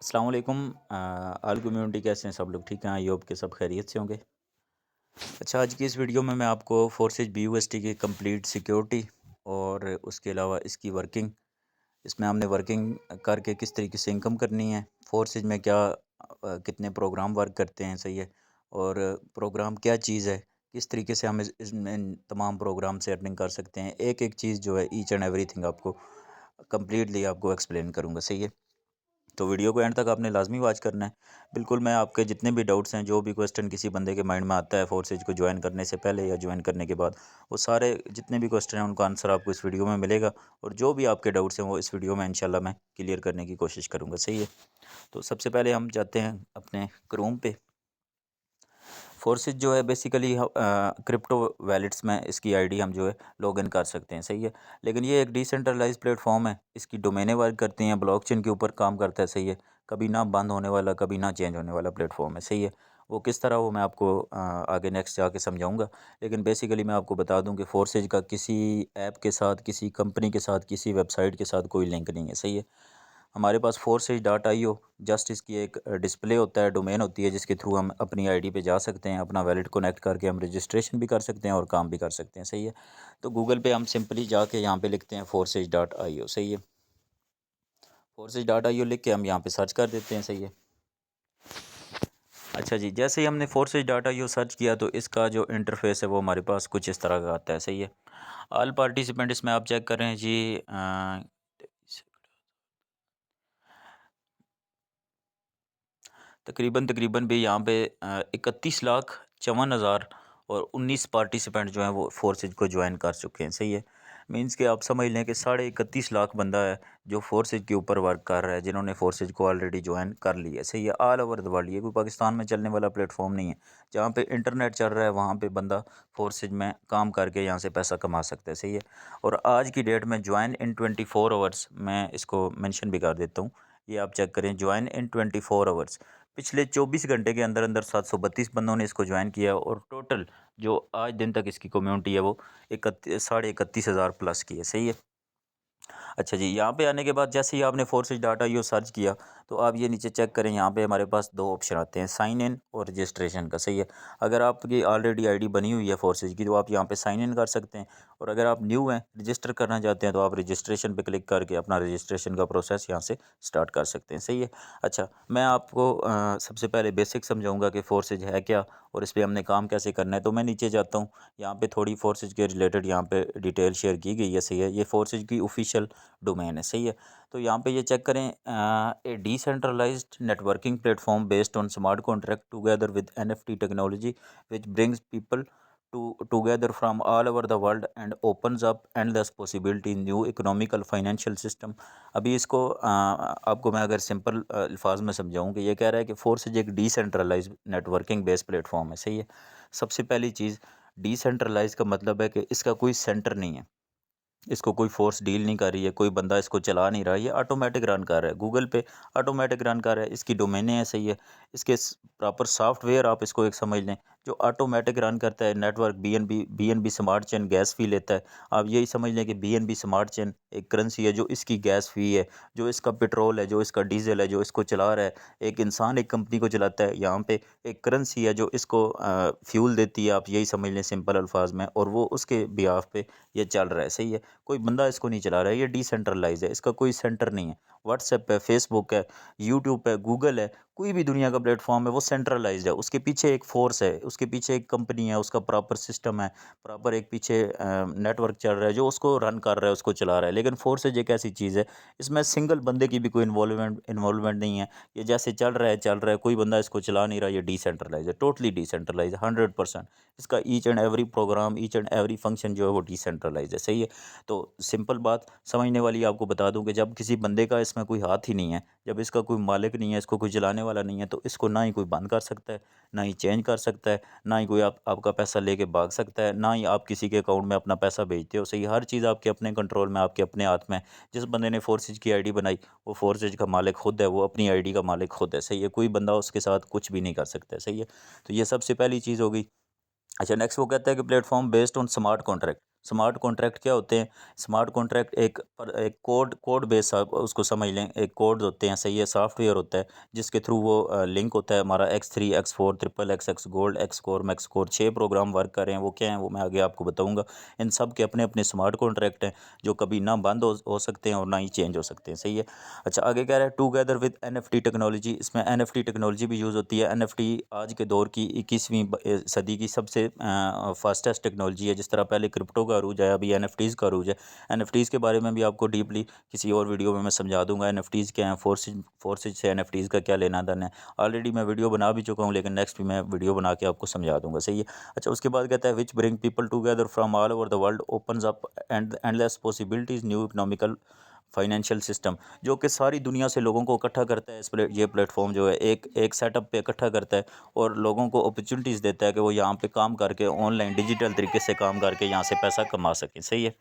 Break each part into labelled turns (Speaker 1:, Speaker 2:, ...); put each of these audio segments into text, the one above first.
Speaker 1: अस्सलाम वालेकुम। All community कैसे हैं सब लोग? ठीक हैं? आई होप के सब खैरियत से होंगे। अच्छा, आज की इस वीडियो में मैं आपको फोर्सेज BUST की कंप्लीट सिक्योरिटी और उसके अलावा इसकी वर्किंग, इसमें हमने वर्किंग करके किस तरीके से इनकम करनी है, फोर्सेज में क्या कितने प्रोग्राम वर्क करते हैं, सही है, और प्रोग्राम क्या चीज़ है, किस तरीके से हम इसमें इन तमाम प्रोग्राम से अर्निंग कर सकते हैं, एक एक चीज़ जो है ईच एंड एवरीथिंग आपको कंप्लीटली आपको एक्सप्लेन करूँगा, सही है। तो वीडियो को एंड तक आपने लाजमी वॉच करना है। बिल्कुल, मैं आपके जितने भी डाउट्स हैं, जो भी क्वेश्चन किसी बंदे के माइंड में आता है फोर्सेज को ज्वाइन करने से पहले या ज्वाइन करने के बाद, वो सारे जितने भी क्वेश्चन हैं उनका आंसर आपको इस वीडियो में मिलेगा। और जो भी आपके डाउट्स हैं वो इस वीडियो में इंशाल्लाह मैं क्लियर करने की कोशिश करूँगा, सही है। तो सबसे पहले हम जाते हैं अपने क्रोम पे। फोर्सेज जो है बेसिकली क्रिप्टो वैलेट्स में इसकी आईडी हम जो है लॉगिन कर सकते हैं, सही है। लेकिन ये एक डिसेंट्रलाइज प्लेटफॉर्म है, इसकी डोमेनें वर्क करती हैं, ब्लॉकचेन के ऊपर काम करता है, सही है। कभी ना बंद होने वाला, कभी ना चेंज होने वाला प्लेटफॉर्म है, सही है। वो किस तरह, वो मैं आपको आगे नेक्स्ट जाके समझाऊंगा। लेकिन बेसिकली मैं आपको बता दूं कि फोर्सेज का किसी ऐप के साथ, किसी कंपनी के साथ, किसी वेबसाइट के साथ कोई लिंक नहीं है, सही है। हमारे पास forces.io जस्ट इसकी एक डिस्प्ले होता है, डोमेन होती है, जिसके थ्रू हम अपनी आईडी पे जा सकते हैं, अपना वैलेट कनेक्ट करके हम रजिस्ट्रेशन भी कर सकते हैं और काम भी कर सकते हैं, सही है। तो गूगल पे हम सिंपली जाके यहाँ पे लिखते हैं forces.io, सही है। forces.io लिख के हम यहाँ पे सर्च कर देते हैं, सही है। अच्छा जी, जैसे ही हमने forces.io सर्च किया तो इसका जो इंटरफेस है वो हमारे पास कुछ इस तरह का आता है, सही है। ऑल पार्टिसिपेंट इसमें आप चेक करें जी, तकरीबन तकरीबन भी यहाँ पे 31,54,000 और 19 पार्टिसिपेंट जो हैं वो फोर्सेज को ज्वाइन कर चुके हैं, सही है। मींस कि आप समझ लें कि 31.5 लाख बंदा है जो फोर्सेज के ऊपर वर्क कर रहा है, जिन्होंने फोर्सेज को ऑलरेडी ज्वाइन कर लिया है, सही है। ऑल ओवर द वर्ल्ड, ये कोई पाकिस्तान में चलने वाला प्लेटफॉर्म नहीं है। जहाँ पे इंटरनेट चल रहा है वहाँ पे बंदा फोर्सेज में काम करके यहाँ से पैसा कमा सकता है, सही है। और आज की डेट में ज्वाइन इन 24 आवर्स, मैं इसको मेंशन भी कर देता हूँ, ये आप चेक करें, ज्वाइन इन 24 आवर्स, पिछले 24 घंटे के अंदर अंदर 732 बंदों ने इसको ज्वाइन किया और टोटल जो आज दिन तक इसकी कम्युनिटी है वो 31,हज़ार प्लस की है, सही है। अच्छा जी, यहाँ पे आने के बाद जैसे ही आपने forces.io सर्च किया तो आप ये नीचे चेक करें, यहाँ पे हमारे पास दो ऑप्शन आते हैं, साइन इन और रजिस्ट्रेशन का, सही है। अगर आपकी ऑलरेडी आईडी बनी हुई है फोर्सेज की तो आप यहाँ पे साइन इन कर सकते हैं, और अगर आप न्यू हैं, रजिस्टर करना चाहते हैं, तो आप रजिस्ट्रेशन पे क्लिक करके अपना रजिस्ट्रेशन का प्रोसेस यहाँ से स्टार्ट कर सकते हैं, सही है। अच्छा, मैं आपको सबसे पहले बेसिक समझाऊँगा कि फोर्सेज है क्या और इस पर हमने काम कैसे करना है। तो मैं नीचे जाता हूँ, यहाँ पे थोड़ी फोर्सेज के रिलेटेड यहाँ पे डिटेल शेयर की गई है, सही है। ये फोर्सेज की ऑफिशियल डोमेन है, सही है। तो यहाँ पे ये चेक करें, a decentralised networking platform based on smart contract together with NFT technology which brings people together from all over the world and opens up endless possibility new economical financial system. अभी इसको आपको मैं अगर simple अल्फाज में समझाऊँ कि ये कह रहा है कि फोर्सेज एक डिसेंट्रलाइज नेटवर्किंग बेस्ड प्लेटफॉर्म है, सही है। सबसे पहली चीज़, डिसेंट्रलाइज का मतलब है कि इसका कोई सेंटर नहीं है, इसको कोई फोर्स डील नहीं कर रही है, कोई बंदा इसको चला नहीं रहा है, ये ऑटोमेटिक रन कर रहा है, गूगल पे ऑटोमेटिक रन कर रहा है, इसकी डोमेनें हैं, सही है। इसके प्रॉपर सॉफ्टवेयर आप इसको एक समझ लें जो ऑटोमेटिक रन करता है, network BNB smart chain gas fee लेता है। आप यही समझ लें कि BNB स्मार्ट चेन एक करेंसी है जो इसकी गैस फी है, जो इसका पेट्रोल है, जो इसका डीजल है, जो इसको चला रहा है। एक इंसान एक कंपनी को चलाता है, यहाँ पे एक करेंसी है जो इसको फ्यूल देती है, आप यही समझ लें सिंपल अल्फाज में, और वो उसके बिहाफ पे ये चल रहा है, सही है। कोई बंदा इसको नहीं चला रहा है, ये डिसेंट्रलाइज है, इसका कोई सेंटर नहीं है। व्हाट्सएप है, फेसबुक है, यूट्यूब है, गूगल है, कोई भी दुनिया का प्लेटफॉर्म है, वो सेंट्रलाइज्ड है। उसके पीछे एक फोर्स है, उसके पीछे एक कंपनी है, उसका प्रॉपर सिस्टम है, प्रॉपर एक पीछे नेटवर्क चल रहा है जो उसको रन कर रहा है, उसको चला रहा है। लेकिन फोर्सेज एक ऐसी चीज़ है, इसमें सिंगल बंदे की भी कोई इन्वॉल्वमेंट नहीं है। ये जैसे चल रहा है चल रहा है, कोई बंदा इसको चला नहीं रहा, ये डिसेंट्रलाइज है, टोटली डिसेंट्रलाइज है, 100%। इसका each and every programme, each and every function जो है वो डिसेंट्रलाइज है, सही है। तो सिंपल बात समझने वाली आपको बता दूं कि जब किसी बंदे का इसमें कोई हाथ ही नहीं है, जब इसका कोई मालिक नहीं है, इसको कोई चलाने वाला नहीं है, तो इसको ना ही कोई बंद कर सकता है, ना ही चेंज कर सकता है, ना ही कोई आपका पैसा लेके भाग सकता है, ना ही आप किसी के अकाउंट में अपना पैसा भेजते हो, सही। हर चीज़ आपके अपने कंट्रोल में, आपके अपने हाथ में। जिस बंदे ने फोर्सेज की आईडी बनाई वो फोर्सेज का मालिक खुद है, वो अपनी आईडी का मालिक खुद है, सही है। कोई बंदा उसके साथ कुछ भी नहीं कर सकता है, सही है। तो ये सबसे पहली चीज़ हो गई। अच्छा, नेक्स्ट वो कहता है कि platform based on smart contract. Smart contract क्या होते हैं? स्मार्ट कॉन्ट्रैक्ट एक कोड बेस आप उसको समझ लें, एक कोड होते हैं, सही है, सॉफ्टवेयर होता है जिसके थ्रू वो लिंक होता है हमारा X3 X4 triple x gold x core max core 6 program work कर रहे हैं, वो क्या हैं वो मैं आगे आपको बताऊंगा। इन सब के अपने अपने स्मार्ट कॉन्ट्रैक्ट हैं जो कभी ना बंद हो सकते हैं और ना ही चेंज हो सकते हैं, सही है। अच्छा, आगे कह रहा है टूगेदर विद NFT टेक्नोलॉजी, इसमें NFT टेक्नोलॉजी भी यूज़ होती है। NFT आज के दौर की 21वीं सदी की सबसे फास्टेस्ट टेक्नोलॉजी है। जिस तरह पहले क्रिप्टो का अरूज है, अभी NFTs का अरूज है। NFTs के बारे में भी आपको डीपली किसी और वीडियो में मैं समझा दूंगा। NFTs क्या हैं, फोर्सेज से NFTs का क्या लेना देना है। ऑलरेडी मैं वीडियो बना भी चुका हूँ, लेकिन नेक्स्ट भी मैं वीडियो बना के आपको समझा दूंगा, सही है। अच्छा, उसके बाद कहता है विच bring people together from all over the world, opens up and endless possibilities new economical financial system, जो कि सारी दुनिया से लोगों को इकट्ठा करता है। ये प्लेटफॉर्म जो है एक एक सेटअप पे इकट्ठा करता है और लोगों को अपॉर्चुनिटीज़ देता है कि वो यहाँ पे काम करके ऑनलाइन डिजिटल तरीके से काम करके यहाँ से पैसा कमा सकें, सही है।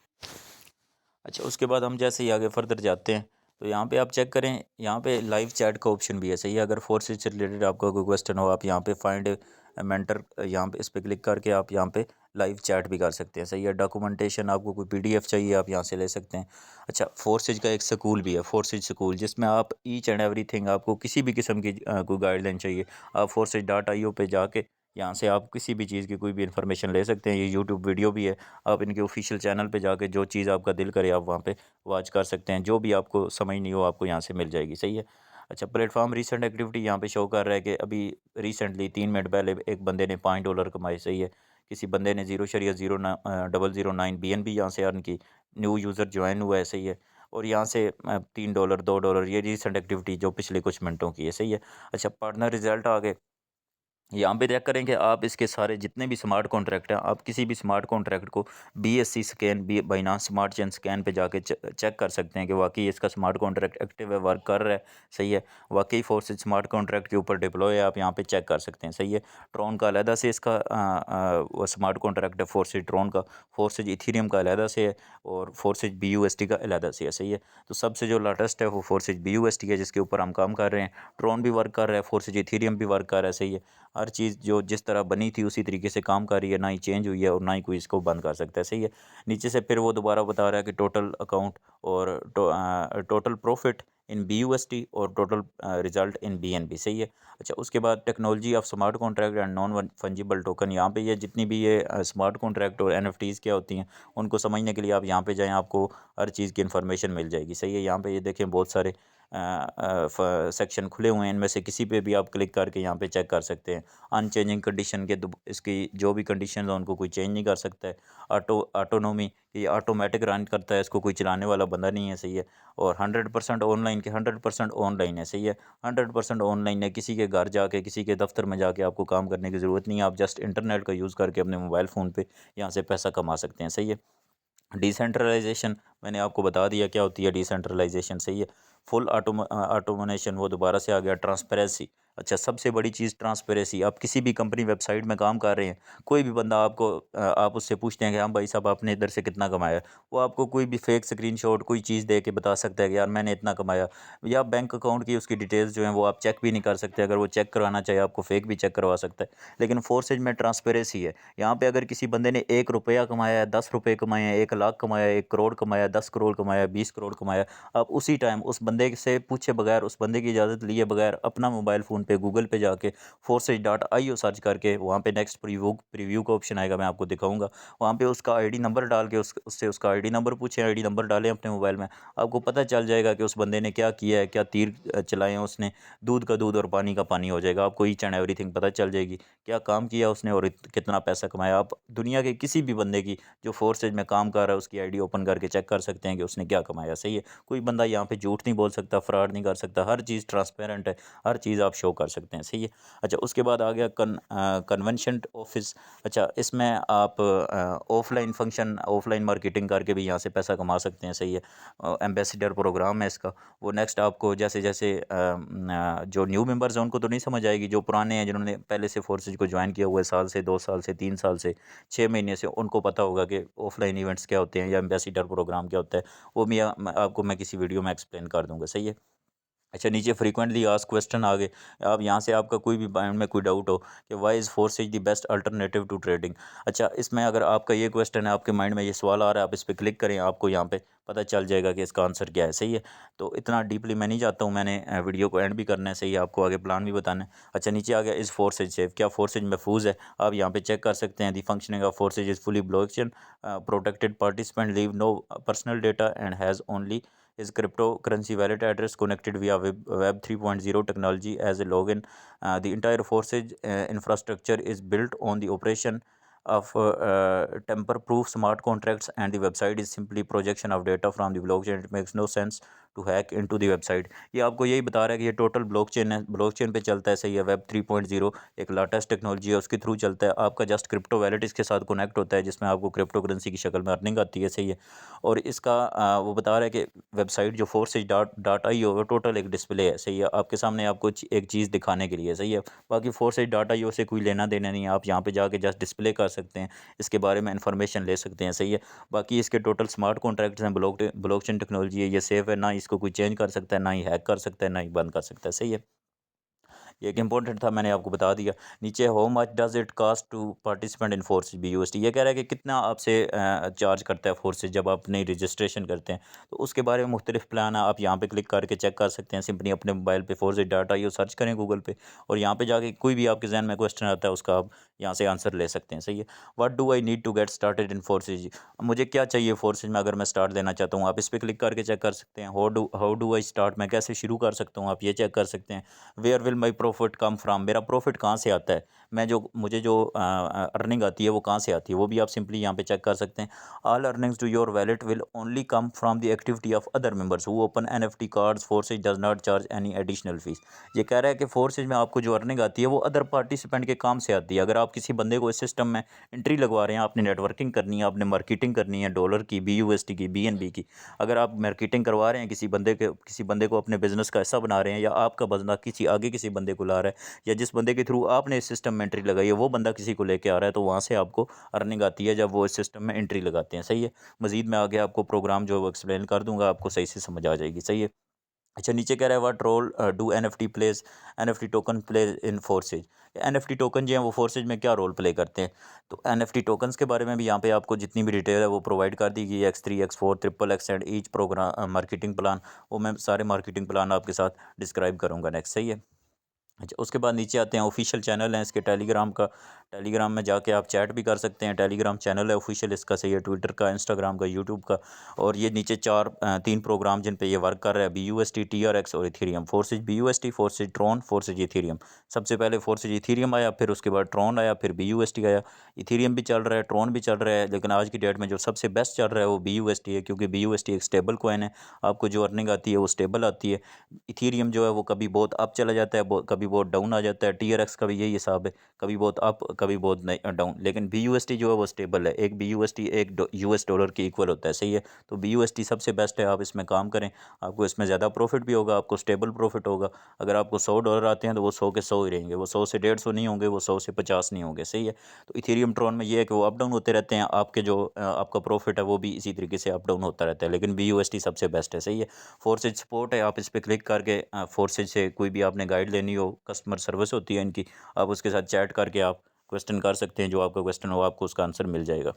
Speaker 1: अच्छा, उसके बाद हम जैसे ही आगे फर्दर जाते हैं तो यहाँ पे आप चेक करें, यहाँ पे लाइव चैट का ऑप्शन भी है, सही है। अगर फोर्सेज से रिलेटेड आपका कोई क्वेश्चन हो, आप यहाँ पे फाइंड मेंटर, यहाँ पे इस पर क्लिक करके आप यहाँ पे लाइव चैट भी कर सकते हैं, सही है। डॉक्यूमेंटेशन आपको कोई PDF चाहिए आप यहाँ से ले सकते हैं। अच्छा, फोर्सेज का एक स्कूल भी है, फोर्सेज स्कूल, जिसमें आप ईच एंड एवरीथिंग, आपको किसी भी किस्म की कोई गाइडलाइन चाहिए, आप forces.io पे जाके यहाँ से आप किसी भी चीज़ की कोई भी इन्फॉर्मेशन ले सकते हैं। ये यूट्यूब वीडियो भी है, आप इनके ऑफिशियल चैनल पे जाके जो चीज़ आपका दिल करे आप वहाँ पे वॉच कर सकते हैं। जो भी आपको समझ नहीं हो आपको यहाँ से मिल जाएगी, सही है। अच्छा, प्लेटफॉर्म रिसेंट एक्टिविटी यहाँ पे शो कर रहा है कि अभी रिसेंटली 3 मिनट पहले एक बंदे ने $5 कमाए, सही है। किसी बंदे ने 0.009 BNB यहाँ से अर्न की, न्यू यूज़र ज्वाइन हुआ है, सही है। और यहाँ से $3 $2 ये रिसेंट एक्टिविटी जो पिछले कुछ मिनटों की है, सही है। अच्छा, पार्टनर रिजल्ट आ गए, यहाँ पे चेक करें कि आप इसके सारे जितने भी स्मार्ट कॉन्ट्रैक्ट हैं, आप किसी भी स्मार्ट कॉन्ट्रैक्ट को BSC scan, Binance smart chain scan पे जाके चेक कर सकते हैं कि वाकई इसका स्मार्ट कॉन्ट्रैक्ट एक्टिव है, वर्क कर रहा है, सही है। वाकई फोर्सेज स्मार्ट कॉन्ट्रैक्ट के ऊपर डिप्लॉय है, आप यहाँ पे चेक कर सकते हैं, सही है। ट्रॉन का अलहदा से इसका स्मार्ट कॉन्ट्रैक्ट है, फोर्सेज ट्रॉन का, फोर्सेज इथीरियम का अलहदा से है और फोर्सेज BUSD का अलहदा से है, सही है। तो सबसे जो लेटेस्ट है वो फोर्सेज BUSD है जिसके ऊपर हम काम कर रहे हैं। ट्रॉन भी वर्क कर रहा है, फोर्सेज इथीरियम भी वर्क कर रहा है, सही है। हर चीज़ जो जिस तरह बनी थी उसी तरीके से काम कर रही है, ना ही चेंज हुई है और ना ही कोई इसको बंद कर सकता है, सही है। नीचे से फिर वो दोबारा बता रहा है कि टोटल अकाउंट और टोटल प्रॉफिट इन BUSD और टोटल रिजल्ट इन BNB, सही है। अच्छा, उसके बाद technology of smart contract and non fungible token, यहाँ पे ये जितनी भी ये स्मार्ट कॉन्ट्रैक्ट और NFTs क्या होती हैं उनको समझने के लिए आप यहाँ पे जाएँ, आपको हर चीज़ की इन्फॉर्मेशन मिल जाएगी, सही है। यहाँ पे ये देखें बहुत सारे सेक्शन खुले हुए हैं, इनमें से किसी पे भी आप क्लिक करके यहाँ पे चेक कर सकते हैं। अनचेंजिंग कंडीशन के इसकी जो भी कंडीशन है उनको कोई चेंज नहीं कर सकता है। ऑटोनोमी, ये ऑटोमेटिक रन करता है, इसको कोई चलाने वाला बंदा नहीं है, सही है। और 100% ऑनलाइन के 100% ऑनलाइन है, सही है। 100% ऑनलाइन है, किसी के घर जाके किसी के दफ्तर में जाके आपको काम करने की ज़रूरत नहीं है। आप जस्ट इंटरनेट का यूज़ करके अपने मोबाइल फ़ोन पे यहाँ से पैसा कमा सकते हैं, सही है। डिसेंट्रलाइजेशन मैंने आपको बता दिया क्या होती है डिसेंट्रलाइजेशन, सही है। फुल ऑटोमेशन वो दोबारा से आ गया। ट्रांसपेरेंसी, अच्छा, सबसे बड़ी चीज़ ट्रांसपेरेंसी। आप किसी भी कंपनी वेबसाइट में काम कर रहे हैं, कोई भी बंदा आपको आप उससे पूछते हैं कि हाँ भाई साहब आपने इधर से कितना कमाया, वो आपको कोई भी फेक स्क्रीनशॉट कोई चीज़ दे के बता सकता है कि यार मैंने इतना कमाया। या बैंक अकाउंट की उसकी डिटेल्स जो हैं वो आप चेक भी नहीं कर सकते, अगर वो चेक करवाना चाहे आपको फेक भी चेक करवा सकता है। लेकिन फोर्सेज में ट्रांसपेरेंसी है। यहाँ पे अगर किसी बंदे ने ₹1 कमाया है, ₹10 कमाए हैं, 1 लाख कमाया, 1 करोड़ कमाया, 10 करोड़ कमाया, 20 करोड़ कमाया, आप उसी टाइम उस बंदे से पूछे बगैर, उस बंदे की इजाज़त लिए बगैर अपना मोबाइल फ़ोन पे गूगल पे जाके forces.io सर्च करके वहाँ पे नेक्स्ट प्रीव्यू का ऑप्शन आएगा, मैं आपको दिखाऊंगा। वहाँ पे उसका ID नंबर डाल के उससे उसका ID नंबर पूछें, ID नंबर डालें अपने मोबाइल में, आपको पता चल जाएगा कि उस बंदे ने क्या किया है, क्या तीर चलाए हैं उसने। दूध का दूध और पानी का पानी हो जाएगा, आपको ईच एंड एवरीथिंग पता चल जाएगी क्या काम किया उसने और कितना पैसा कमाया। आप दुनिया के किसी भी बंदे की जो फोर्सेज में काम कर रहा है उसकी ID ओपन करके चेक कर सकते हैं कि उसने क्या कमाया, सही है। कोई बंदा यहाँ पे झूठ नहीं बोल सकता, फ्रॉड नहीं कर सकता, हर चीज़ ट्रांसपेरेंट है, हर चीज़ आप शो कर सकते हैं, सही है। अच्छा, उसके बाद आ गया कन्वेंशन ऑफिस। अच्छा, इसमें आप ऑफलाइन फंक्शन, ऑफलाइन मार्केटिंग करके भी यहाँ से पैसा कमा सकते हैं, सही है। एम्बेसडर प्रोग्राम है इसका। वो नेक्स्ट आपको जैसे जैसे जो न्यू मेंबर्स हैं उनको तो नहीं समझ आएगी, जो पुराने हैं जिन्होंने पहले से फोर्सेज को ज्वाइन किया हुआ है, साल से, 2 साल से, 3 साल से, 6 महीने से, उनको पता होगा कि ऑफलाइन इवेंट्स क्या होते हैं या एम्बेसडर प्रोग्राम क्या होता है। वो मैं आपको किसी वीडियो में एक्सप्लेन कर दूंगा, सही है। अच्छा, नीचे फ्रीक्वेंटली आस्क्ड क्वेश्चन आ गए। आप यहाँ से आपका कोई भी माइंड में कोई डाउट हो कि why is Forsage the best alternative to trading. अच्छा, इसमें अगर आपका ये क्वेश्चन है, आपके माइंड में ये सवाल आ रहा है, आप इस पे क्लिक करें, आपको यहाँ पे पता चल जाएगा कि इसका आंसर क्या है। सही है। तो इतना डीपली मैं नहीं जाता हूँ, मैंने वीडियो को एंड भी करना है। सही है, आपको आगे प्लान भी बताना है। अच्छा, नीचे आ गया इज़ फोरेज सेफ, क्या फोरेज महफूज है। आप यहाँ पे चेक कर सकते हैं the functioning of Forsage is fully blockchain protected, participant leave no personal data and has only is cryptocurrency wallet address connected via Web 3.0 technology as a login. The entire Forsage infrastructure is built on the operation of tamper-proof smart contracts, and the website is simply projection of data from the blockchain. It makes no sense to hack into the website. ये आपको यही बता रहा है कि ये total blockchain है, blockchain पे चलता है। सही है, वेब 3.0 एक लेटेस्ट टेक्नोलॉजी है, उसके थ्रू चलता है। आपका जस्ट क्रिप्टो वैलेट इसके साथ कनेक्ट होता है, जिसमें आपको क्रिप्टो करेंसी की शक्ल में अर्निंग आती है। सही है। और इसका वो बता रहा है कि वेबसाइट जो फोर्सेज डाटा आई हो, टोटल एक डिस्प्ले है। सही है, आपके सामने आपको एक चीज़ दिखाने के लिए। सही है, बाकी फोर्सेज डाटा आई से कोई लेना देना नहीं है। आप यहाँ पे जाके जस्ट डिस्प्ले कर सकते हैं, इसके बारे में इंफॉर्मेशन ले सकते हैं। सही है, बाकी इसके टोटल स्मार्ट कॉन्ट्रैक्ट्स हैं, ब्लॉकचेन टेक्नोलॉजी है, ये सेफ़ है, ना इसको कोई चेंज कर सकता है, ना ही हैक कर सकता है, ना ही बंद कर सकता है। सही है, ये एक इंपॉर्टेंट था, मैंने आपको बता दिया। नीचे how much does it cost to participant in Forsage BUSD, ये कह रहा है कि कितना आपसे चार्ज करता है फोर्सेज जब आप नई रजिस्ट्रेशन करते हैं। तो उसके बारे में मुख्तलिफ प्लान है, आप यहाँ पे क्लिक करके चेक कर सकते हैं। सिंपली अपने मोबाइल पे फोर्सेज डाटा ये सर्च करें गूगल पे, और यहाँ पे जाके कोई भी आपके जहन में क्वेश्चन आता है उसका आप यहाँ से आंसर ले सकते हैं। सही है, what do I need to get started in Forsage, मुझे क्या चाहिए फोर्सेज में अगर मैं स्टार्ट देना चाहता हूँ। आप इस पर क्लिक करके चेक कर सकते हैं। हाउ डू आई स्टार्ट, मैं कैसे शुरू कर सकता हूँ, आप ये चेक कर सकते हैं। Where will my profit come from, मेरा प्रॉफिट कहाँ से आता है, मैं जो मुझे जो अर्निंग आती है वो कहाँ से आती है, वो भी आप सिंपली यहाँ पे चेक कर सकते हैं। All earnings to your wallet will only come from the activity of other members who open NFT cards, Forsage does not charge any additional fees. ये कह रहा है कि फोर्सेज में आपको जो अर्निंग आती है वो अदर पार्टिसिपेंट के काम से आती है। अगर आप किसी बंदे को इस सिस्टम में एंट्री लगवा रहे हैं, आपने नेटवर्किंग करनी है, आपने मार्केटिंग करनी है डॉलर की, BUSD की, BNB की, अगर आप मार्केटिंग करवा रहे हैं किसी बंदे को अपने बिजनेस का हिस्सा बना रहे हैं, या आपका बंदा किसी बंदे को ला रहा है, या जिस बंदे के थ्रू आपने इस सिस्टम में एंट्री लगाई है वो बंदा किसी को लेके आ रहा है, तो वहाँ से आपको अर्निंग आती है जब वो इस सिस्टम में एंट्री लगाते हैं। सही है, मजीद मैं आगे आपको प्रोग्राम जो है वो एक्सप्लेन कर दूंगा, आपको सही से समझ आ जाएगी। सही है। अच्छा, नीचे कह रहा है what role do NFT token play in Forsage, NFT token जो है वो फोर्सेज में क्या रोल प्ले करते हैं। तो NFT टोकन्स के बारे में भी यहाँ पे आपको जितनी भी डिटेल है वो प्रोवाइड कर दी गई है। X3 X4 XXX and each program marketing plan, वो मैं सारे मार्केटिंग प्लान आपके साथ डिस्क्राइब करूँगा नेक्स्ट। सही है। अच्छा, उसके बाद नीचे आते हैं, ऑफिशियल चैनल है इसके टेलीग्राम का, टेलीग्राम में जाके आप चैट भी कर सकते हैं। टेलीग्राम चैनल है ऑफिशियल इसका। सही है, ट्विटर का, इंस्टाग्राम का, यूट्यूब का। और ये नीचे तीन प्रोग्राम जिन पे ये वर्क कर रहा है, BUSD, TRX और Ethereum. Forces BUSD, forces Tron, forces Ethereum. सबसे पहले फोर्सेज इथीरियम आया, फिर उसके बाद ट्रॉन आया, फिर BUSD आया। इथीरियम भी चल रहा है, ट्रॉन भी चल रहा है, लेकिन आज की डेट में जो सबसे बेस्ट चल रहा है वो BUSD है, क्योंकि BUSD एक स्टेबल कॉइन है, आपको जो अर्निंग आती है वो स्टेबल आती है। इथीरियम जो है वो कभी बहुत अप चला जाता है, कभी बहुत डाउन आ जाता है। TRX का भी यही हिसाब है, कभी बहुत अप कभी बहुत डाउन। लेकिन BUSD जो है वो स्टेबल है, एक BUSD एक US डॉलर के इक्वल होता है। सही है, तो BUSD सबसे बेस्ट है, आप इसमें काम करें, आपको इसमें ज़्यादा प्रॉफिट भी होगा, आपको स्टेबल प्रॉफिट होगा। अगर आपको $100 आते हैं तो वो 100 के 100 ही रहेंगे, वो 100 से 150 नहीं होंगे, वो 100 से 50 नहीं होंगे। सही है, तो इथेरियम ट्रॉन में ये है कि वो अप डाउन होते रहते हैं, आपके जो आपका प्रॉफिट है वो भी इसी तरीके से अप डाउन होता रहता है, लेकिन BUSD सबसे बेस्ट है। सही है, फोर्सेज सपोर्ट है, आप इस पर क्लिक करके फोर्सेज से कोई भी आपने गाइड लेनी हो, कस्टमर सर्विस होती है इनकी, आप उसके साथ चैट करके आप क्वेश्चन कर सकते हैं, जो आपका क्वेश्चन हो आपको उसका आंसर मिल जाएगा।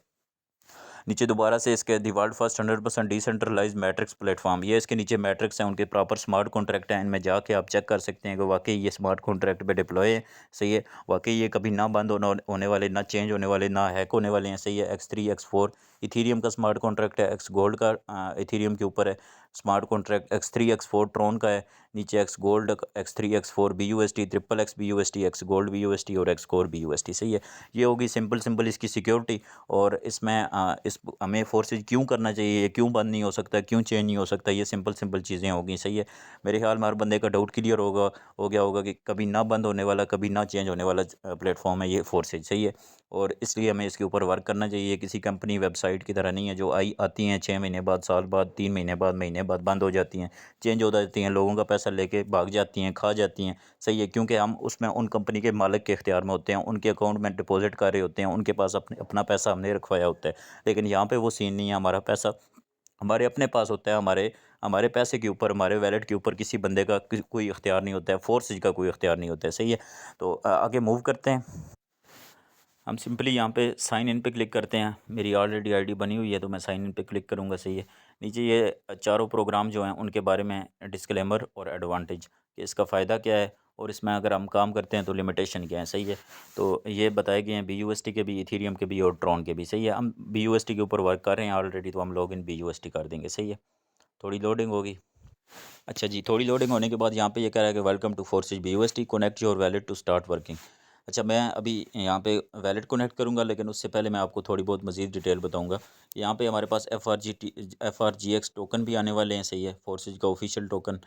Speaker 1: नीचे दोबारा से इसके the world first 100% decentralize matrix platform, ये इसके नीचे मैट्रिक्स हैं, उनके प्रॉपर स्मार्ट कॉन्ट्रैक्ट हैं, इनमें जाके आप चेक कर सकते हैं कि वाकई ये स्मार्ट कॉन्ट्रैक्ट पे डिप्लॉय है। सही है, वाकई ये कभी ना बंद होने वाले, ना चेंज होने वाले, ना हैक होने वाले हैं। सही है, X3 X4 इथीरियम का स्मार्ट कॉन्ट्रैक्ट है, एक्स गोल्ड का इथीरियम के ऊपर है smart contract, X3 X4 Tron का है, नीचे x gold, X3 X4 BUSD, XXX BUSD, x gold BUSD और एक्स कोर BUSD। सही है, ये होगी सिंपल सिंपल इसकी सिक्योरिटी। और इसमें इस हमें फोर्सेज क्यों करना चाहिए, ये क्यों बंद नहीं हो सकता, क्यों चेंज नहीं हो सकता, ये सिंपल सिंपल चीज़ें होगी। सही है, मेरे ख्याल में हर बंदे का डाउट क्लियर हो गया होगा कि कभी ना बंद होने वाला, कभी ना चेंज होने वाला प्लेटफॉर्म है ये फोर्सेज। सही है, और इसलिए हमें इसके ऊपर वर्क करना चाहिए। किसी कंपनी वेबसाइट की तरह नहीं है जो आती हैं 6 महीने बाद, साल बाद, 3 महीने बाद बंद हो जाती हैं, चेंज हो जाती हैं, लोगों का पैसा लेके भाग जाती हैं, खा जाती हैं। सही है, क्योंकि हम उसमें उन कंपनी के मालिक के इख्तियार में होते हैं, उनके अकाउंट में डिपॉजिट कर रहे होते हैं, उनके पास अपना पैसा हमने रखवाया होता है। लेकिन यहाँ पे वो सीन नहीं है, हमारा पैसा हमारे अपने पास होता है, हमारे हमारे पैसे के ऊपर, हमारे वैलेट के ऊपर किसी बंदे का कोई इख्तियार नहीं होता है, फोर्सेज का कोई इख्तियार नहीं होता है। सही है। तो आगे मूव करते हैं। हम सिंपली यहाँ पे साइन इन पे क्लिक करते हैं। मेरी ऑलरेडी आईडी बनी हुई है तो मैं साइन इन पे क्लिक करूँगा। सही है। नीचे ये चारों प्रोग्राम जो हैं उनके बारे में डिस्क्लेमर और एडवांटेज, कि इसका फ़ायदा क्या है और इसमें अगर हम काम करते हैं तो लिमिटेशन क्या है। सही है। तो ये बताए गए हैं BUSD के भी, इथीरियम के भी और ट्रॉन के भी। सही है। हम BUSD के ऊपर वर्क कर रहे हैं ऑलरेडी, तो हम लॉग इन BUSD कर देंगे। सही है। थोड़ी लोडिंग होगी। अच्छा जी, थोड़ी लोडिंग होने के बाद यहाँ पे ये कह रहा है कि welcome to Forsage BUSD, connect your wallet to start working. अच्छा, मैं अभी यहाँ पे वैलेट कनेक्ट करूँगा, लेकिन उससे पहले मैं आपको थोड़ी बहुत मज़ीद डिटेल बताऊँगा। यहाँ पे हमारे पास FRGX टोकन भी आने वाले हैं। सही है। फोर्सेज का ऑफिशियल टोकन,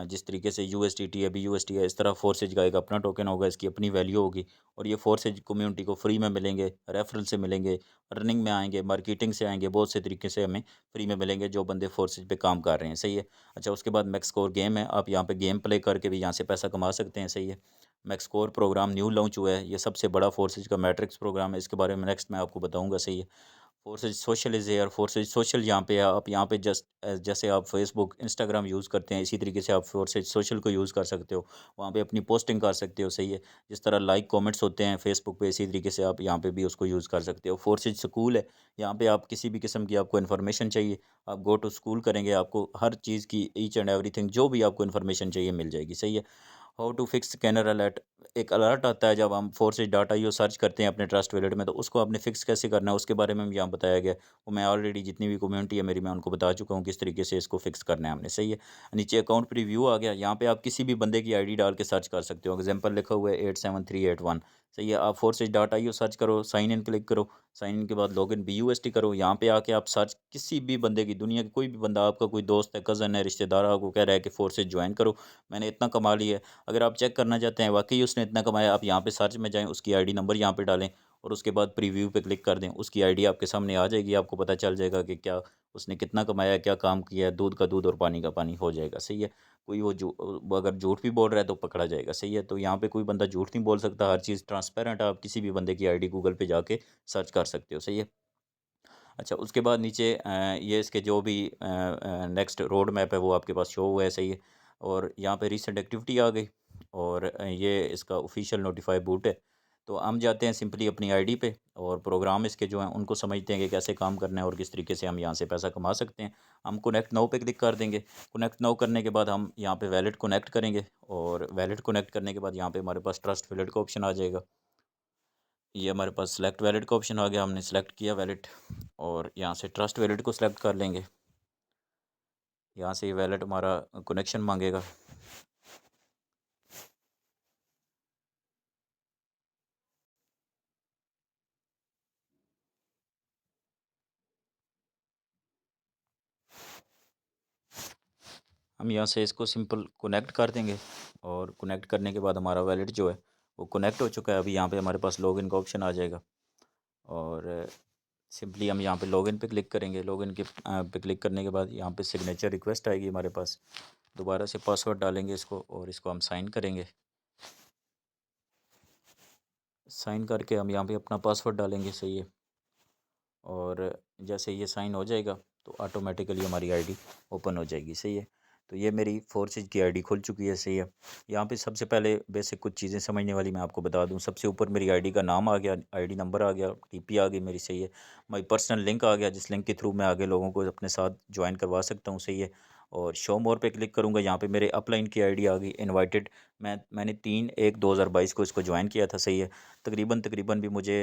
Speaker 1: जिस तरीके से USDT है, BUSD है, इस तरह फोर्सेज का एक अपना टोकन होगा, इसकी अपनी वैल्यू होगी। और ये फोर्सेज कम्युनिटी को फ्री में मिलेंगे, रेफरल से मिलेंगे, अर्निंग में आएंगे, मार्केटिंग से आएंगे, बहुत से तरीके से हमें फ्री में मिलेंगे जो बंदे फोर्सेज पे काम कर रहे हैं। सही है। अच्छा, उसके बाद मैक्स स्कोर गेम है, आप यहाँ पे गेम प्ले करके भी यहाँ से पैसा कमा सकते हैं। सही है। Max score program new launch हुआ है, ये सबसे बड़ा फोर्सेज का मैट्रिक्स प्रोग्राम है, इसके बारे में नेक्स्ट मैं आपको बताऊंगा। सही है। Forces social is here, forces social यहाँ पे है। आप यहाँ पे जस्ट जैसे आप फेसबुक इंस्टाग्राम यूज़ करते हैं, इसी तरीके से आप फोर्सेज सोशल को यूज़ कर सकते हो, वहाँ पे अपनी पोस्टिंग कर सकते हो। सही है। जिस तरह लाइक कमेंट्स होते हैं फेसबुक पे, इसी तरीके से आप यहाँ पे भी उसको यूज़ कर सकते हो। फोर्सेज स्कूल है, यहाँ पे आप किसी भी किस्म की आपको इन्फॉर्मेशन चाहिए, आप गो टू स्कूल करेंगे, आपको हर चीज़ की ईच एंड एवरीथिंग जो भी आपको इन्फॉर्मेशन चाहिए मिल जाएगी। सही है। How to fix scanner alert, एक अलर्ट आता है जब हम फोर्सेज डाटा यो सर्च करते हैं अपने ट्रस्ट वैलेट में, तो उसको आपने फिक्स कैसे करना है उसके बारे में भी यहाँ बताया गया। वो मैं ऑलरेडी जितनी भी कम्युनिटी है मेरी, मैं उनको बता चुका हूँ किस तरीके से इसको फिक्स करना है हमने। सही है। नीचे अकाउंट प्रीव्यू आ गया, यहाँ पे आप किसी भी बंदे की आईडी डाल के सर्च कर सकते हो। एग्जांपल लिखा हुआ है 87381। सही है। आप फोर्सेज डाटा यो सर्च करो, साइन इन क्लिक करो, साइन इन के बाद लॉग इन BUSD करो, यहाँ पे आके आप सर्च किसी भी बंदे की, दुनिया के कोई भी बंदा, आपका कोई दोस्त है, कज़न है, रिश्तेदार आपको कह रहा है कि फोर्सेज ज्वाइन करो, मैंने इतना कमा लिया है। अगर आप चेक करना चाहते हैं वाकई उसने इतना कमाया, आप यहाँ पे सर्च में जाएं, उसकी आईडी नंबर यहाँ पे डालें और उसके बाद प्रीव्यू पे क्लिक कर दें, उसकी आईडी आपके सामने आ जाएगी, आपको पता चल जाएगा कि क्या उसने कितना कमाया, क्या काम किया है, दूध का दूध और पानी का पानी हो जाएगा। सही है। कोई वो अगर झूठ भी बोल रहा है तो पकड़ा जाएगा। सही है। तो यहाँ पे कोई बंदा झूठ नहीं बोल सकता, हर चीज़ ट्रांसपेरेंट है, आप किसी भी बंदे की आईडी गूगल पे जाके सर्च कर सकते हो। सही है। अच्छा, उसके बाद नीचे ये इसके जो भी नेक्स्ट रोड मैप है वो आपके पास शो हुआ है। सही है। और यहाँ पे रीसेंट एक्टिविटी आ गई और ये इसका ऑफिशियल नोटिफाई बूट है। तो हम जाते हैं सिंपली अपनी आईडी पे और प्रोग्राम इसके जो हैं उनको समझते हैं कि कैसे काम करना है और किस तरीके से हम यहाँ से पैसा कमा सकते हैं। हम कनेक्ट नाउ पे क्लिक कर देंगे। कनेक्ट नाउ करने के बाद हम यहाँ पे वैलेट कनेक्ट करेंगे और वैलेट कनेक्ट करने के बाद यहाँ पे हमारे पास ट्रस्ट वैलेट का ऑप्शन आ जाएगा। ये हमारे पास सेलेक्ट वैलेट का ऑप्शन आ गया, हमने सेलेक्ट किया वैलेट और यहाँ से ट्रस्ट वैलेट को सिलेक्ट कर लेंगे। यहाँ से ये वैलेट हमारा कनेक्शन मांगेगा। हम यहाँ से इसको सिंपल कनेक्ट कर देंगे और कनेक्ट करने के बाद हमारा वैलेट जो है वो कनेक्ट हो चुका है। अभी यहाँ पे हमारे पास लॉगिन का ऑप्शन आ जाएगा और सिंपली हम यहाँ पे लॉगिन पे क्लिक करेंगे। लॉगिन के पे क्लिक करने के बाद यहाँ पे सिग्नेचर रिक्वेस्ट आएगी हमारे पास, दोबारा से पासवर्ड डालेंगे इसको और इसको हम साइन करेंगे। साइन करके हम यहाँ पे अपना पासवर्ड डालेंगे। सही है। और जैसे ये साइन हो जाएगा तो ऑटोमेटिकली हमारी आईडी ओपन हो जाएगी। सही है। तो ये मेरी फोर्सेज की आईडी खुल चुकी है। सही है। यहाँ पे सबसे पहले बेसिक कुछ चीज़ें समझने वाली मैं आपको बता दूँ। सबसे ऊपर मेरी आईडी का नाम आ गया, आईडी नंबर आ गया, TP आ गई मेरी। सही है। माई पर्सनल लिंक आ गया, जिस लिंक के थ्रू मैं आगे लोगों को अपने साथ ज्वाइन करवा सकता हूँ। सही है। और शो मोर पे क्लिक करूँगा, यहाँ पे मेरे अपलाइन की आईडी आ गई, इनवाइटेड। मैंने 3/1/2022 को इसको ज्वाइन किया था। सही है। तकरीबन तकरीबन भी मुझे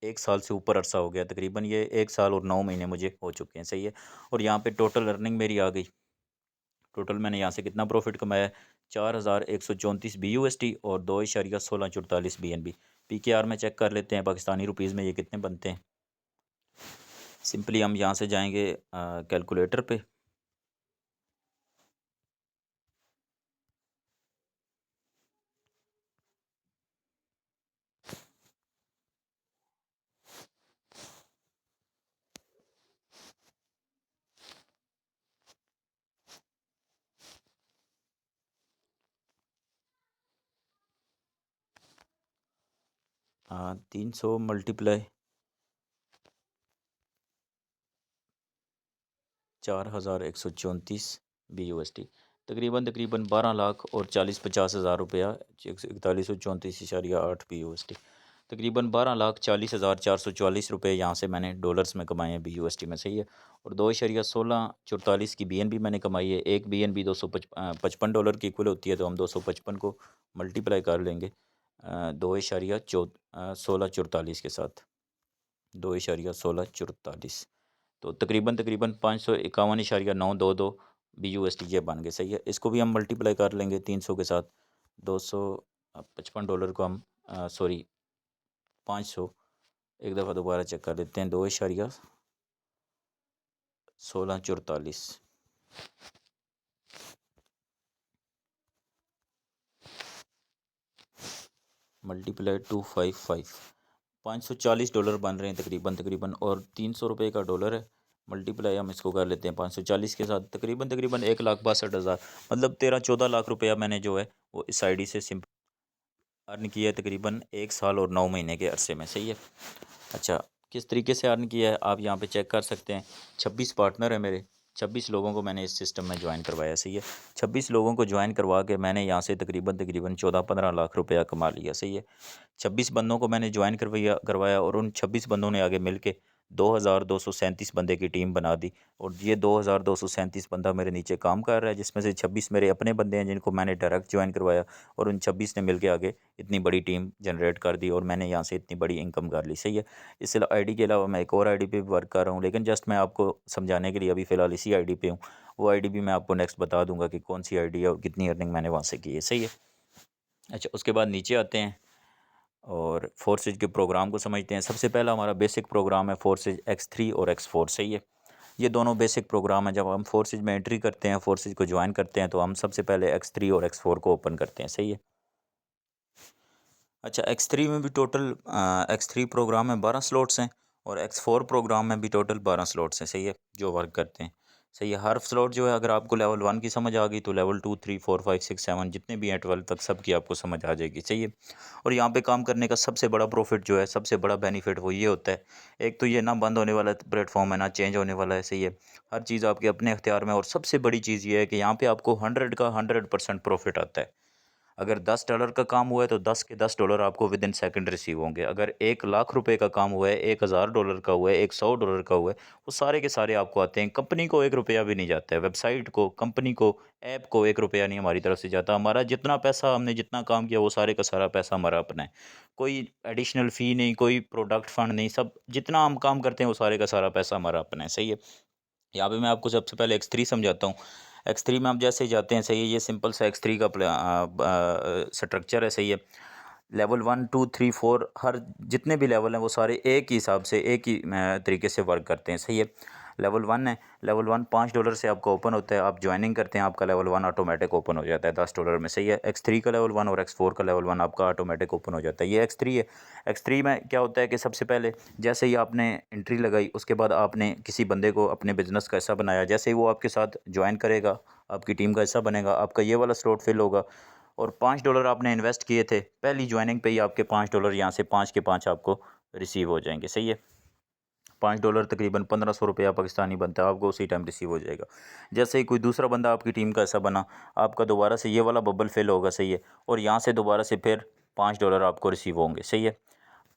Speaker 1: 1 साल से ऊपर अरसा हो गया, तकरीबन ये 1 साल और 9 महीने मुझे हो चुके हैं। सही है। और यहाँ पे टोटल अर्निंग मेरी आ गई। टोटल मैंने यहाँ से कितना प्रॉफिट कमाया है, 4134 BUSD और 2.1644 BNB। PKR में चेक कर लेते हैं पाकिस्तानी रुपीज़ में ये कितने बनते हैं। सिंपली हम यहाँ से जाएंगे कैलकुलेटर पे। 300 मल्टीप्लाई 4134 BUSD, तकरीबन 12,40,50,000 रुपया, 4134.8 BUSD, तकरीबन 12,40,444 रुपये यहाँ से मैंने डॉलर्स में कमाए हैं BUSD में, सही है। और 2,1644 की BNB मैंने कमाई है। एक BNB $255 की इक्वल होती है, तो हम 255 को मल्टीप्लाई कर लेंगे 2,1644 के साथ, 2,1644, तो तकरीबन 551.922 BUSD ये बन गए, सही है। इसको भी हम मल्टीप्लाई कर लेंगे 300 के साथ, $255 को हम 500, एक दफ़ा दोबारा चेक कर लेते हैं, 2,1644 मल्टीप्लाई 255, $540 बन रहे हैं तकरीबन, और 300 रुपये का डॉलर है, मल्टीप्लाई हम इसको कर लेते हैं 540 के साथ, तकरीबन 1,62,000, मतलब 13-14 लाख रुपया मैंने जो है वो इस आईडी से सिंपल अर्न किया है, तकरीबन 1 साल और 9 महीने के अरसे में, सही है। अच्छा, किस तरीके से अर्न किया है आप यहाँ पे चेक कर सकते हैं। 26 पार्टनर है मेरे, 26 लोगों को मैंने इस सिस्टम में ज्वाइन करवाया, सही है। 26 लोगों को ज्वाइन करवा के मैंने यहाँ से तकरीबन 14-15 लाख रुपया कमा लिया, सही है। 26 बंदों को मैंने ज्वाइन करवाया और उन 26 बंदों ने आगे मिल के 2,237 बंदे की टीम बना दी, और ये 2,237 बंदा मेरे नीचे काम कर रहा है, जिसमें से 26 मेरे अपने बंदे हैं जिनको मैंने डायरेक्ट ज्वाइन करवाया, और उन 26 ने मिल के आगे इतनी बड़ी टीम जनरेट कर दी, और मैंने यहाँ से इतनी बड़ी इनकम कर ली, सही है। इस आईडी के अलावा मैं एक और आईडी पे भी वर्क कर रहा हूँ, लेकिन जस्ट मैं आपको समझाने के लिए अभी फ़िलहाल इसी आईडी पे हूँ। वो आईडी भी मैं आपको नेक्स्ट बता दूंगा कि कौन सी आईडी है और कितनी अर्निंग मैंने वहाँ से की है, सही है। अच्छा, उसके बाद नीचे आते हैं और फोर्सेज के प्रोग्राम को समझते हैं। सबसे पहला हमारा बेसिक प्रोग्राम है फोर्सेज X3 और X4, सही है। ये दोनों बेसिक प्रोग्राम है। जब हम फोर्सेज में एंट्री करते हैं, फोर्सेज को ज्वाइन करते हैं, तो हम सबसे पहले X3 और X4 को ओपन करते हैं, सही है। अच्छा, X3 में भी टोटल X3 प्रोग्राम में 12 स्लॉट्स हैं, और X4 प्रोग्राम में भी टोटल 12 स्लॉट्स हैं, सही है, जो वर्क करते हैं, सही है। हर स्लॉट जो है, अगर आपको लेवल 1 की समझ आ गई तो लेवल 2, 3, 4, 5, 6, 7 जितने भी हैं 12 तक सब की आपको समझ आ जाएगी, सही है। और यहाँ पे काम करने का सबसे बड़ा प्रॉफिट जो है, सबसे बड़ा बेनिफिट वो ये होता है, एक तो ये ना बंद होने वाला प्लेटफॉर्म है, ना चेंज होने वाला है, सही है। हर चीज़ आपके अपने अख्तियार में, और सबसे बड़ी चीज़ ये है कि यहाँ पे आपको 100 का 100% प्रॉफिट आता है। अगर $10 का काम हुआ है तो 10 के $10 आपको विद इन सेकंड रिसीव होंगे। अगर 1 लाख रुपए का काम हुआ है, $1,000 का हुआ है, $100 का हुआ है, वो सारे के सारे आपको आते हैं। कंपनी को 1 रुपया भी नहीं जाता है, वेबसाइट को, कंपनी को, ऐप को 1 रुपया नहीं हमारी तरफ से जाता। हमारा जितना पैसा, हमने जितना काम किया, वो सारे का सारा पैसा हमारा अपना है। कोई एडिशनल फ़ी नहीं, कोई प्रोडक्ट फंड नहीं, सब जितना हम काम करते हैं वो सारे का सारा पैसा हमारा अपना है, सही है। यहाँ पे मैं आपको सबसे पहले X3 समझाता हूँ। X3 में आप जैसे ही जाते हैं, सही है, ये सिंपल सा X3 का स्ट्रक्चर है, सही है। लेवल 1, 2, 3, 4 हर जितने भी लेवल हैं वो सारे एक ही हिसाब से, एक ही तरीके से वर्क करते हैं, सही है। लेवल 1 है, लेवल 1 $5 से आपका ओपन होता है, आप ज्वाइनिंग करते हैं, आपका लेवल 1 ऑटोमेटिक ओपन हो जाता है $10 में, सही है। X3 का लेवल 1 और X4 का लेवल 1 आपका ऑटोमेटिक ओपन हो जाता है। ये X3 है। X3 में क्या होता है कि सबसे पहले जैसे ही आपने एंट्री लगाई, उसके बाद आपने किसी बंदे को अपने बिजनेस का हिस्सा बनाया, जैसे ही वो आपके साथ ज्वाइन करेगा, आपकी टीम का हिस्सा बनेगा, आपका ये वाला स्लॉट फिल होगा, और $5 आपने इन्वेस्ट किए थे पहली ज्वाइनिंग पे ही, आपके $5 यहाँ से 5 के 5 आपको रिसीव हो जाएंगे, सही है। $5 तकरीबन 1,500 रुपया पाकिस्तानी बनता है, आपको उसी टाइम रिसीव हो जाएगा। जैसे ही कोई दूसरा बंदा आपकी टीम का हिस्सा बना, आपका दोबारा से ये वाला बबल फिल होगा, सही है, और यहाँ से दोबारा से फिर $5 आपको रिसीव होंगे, सही है।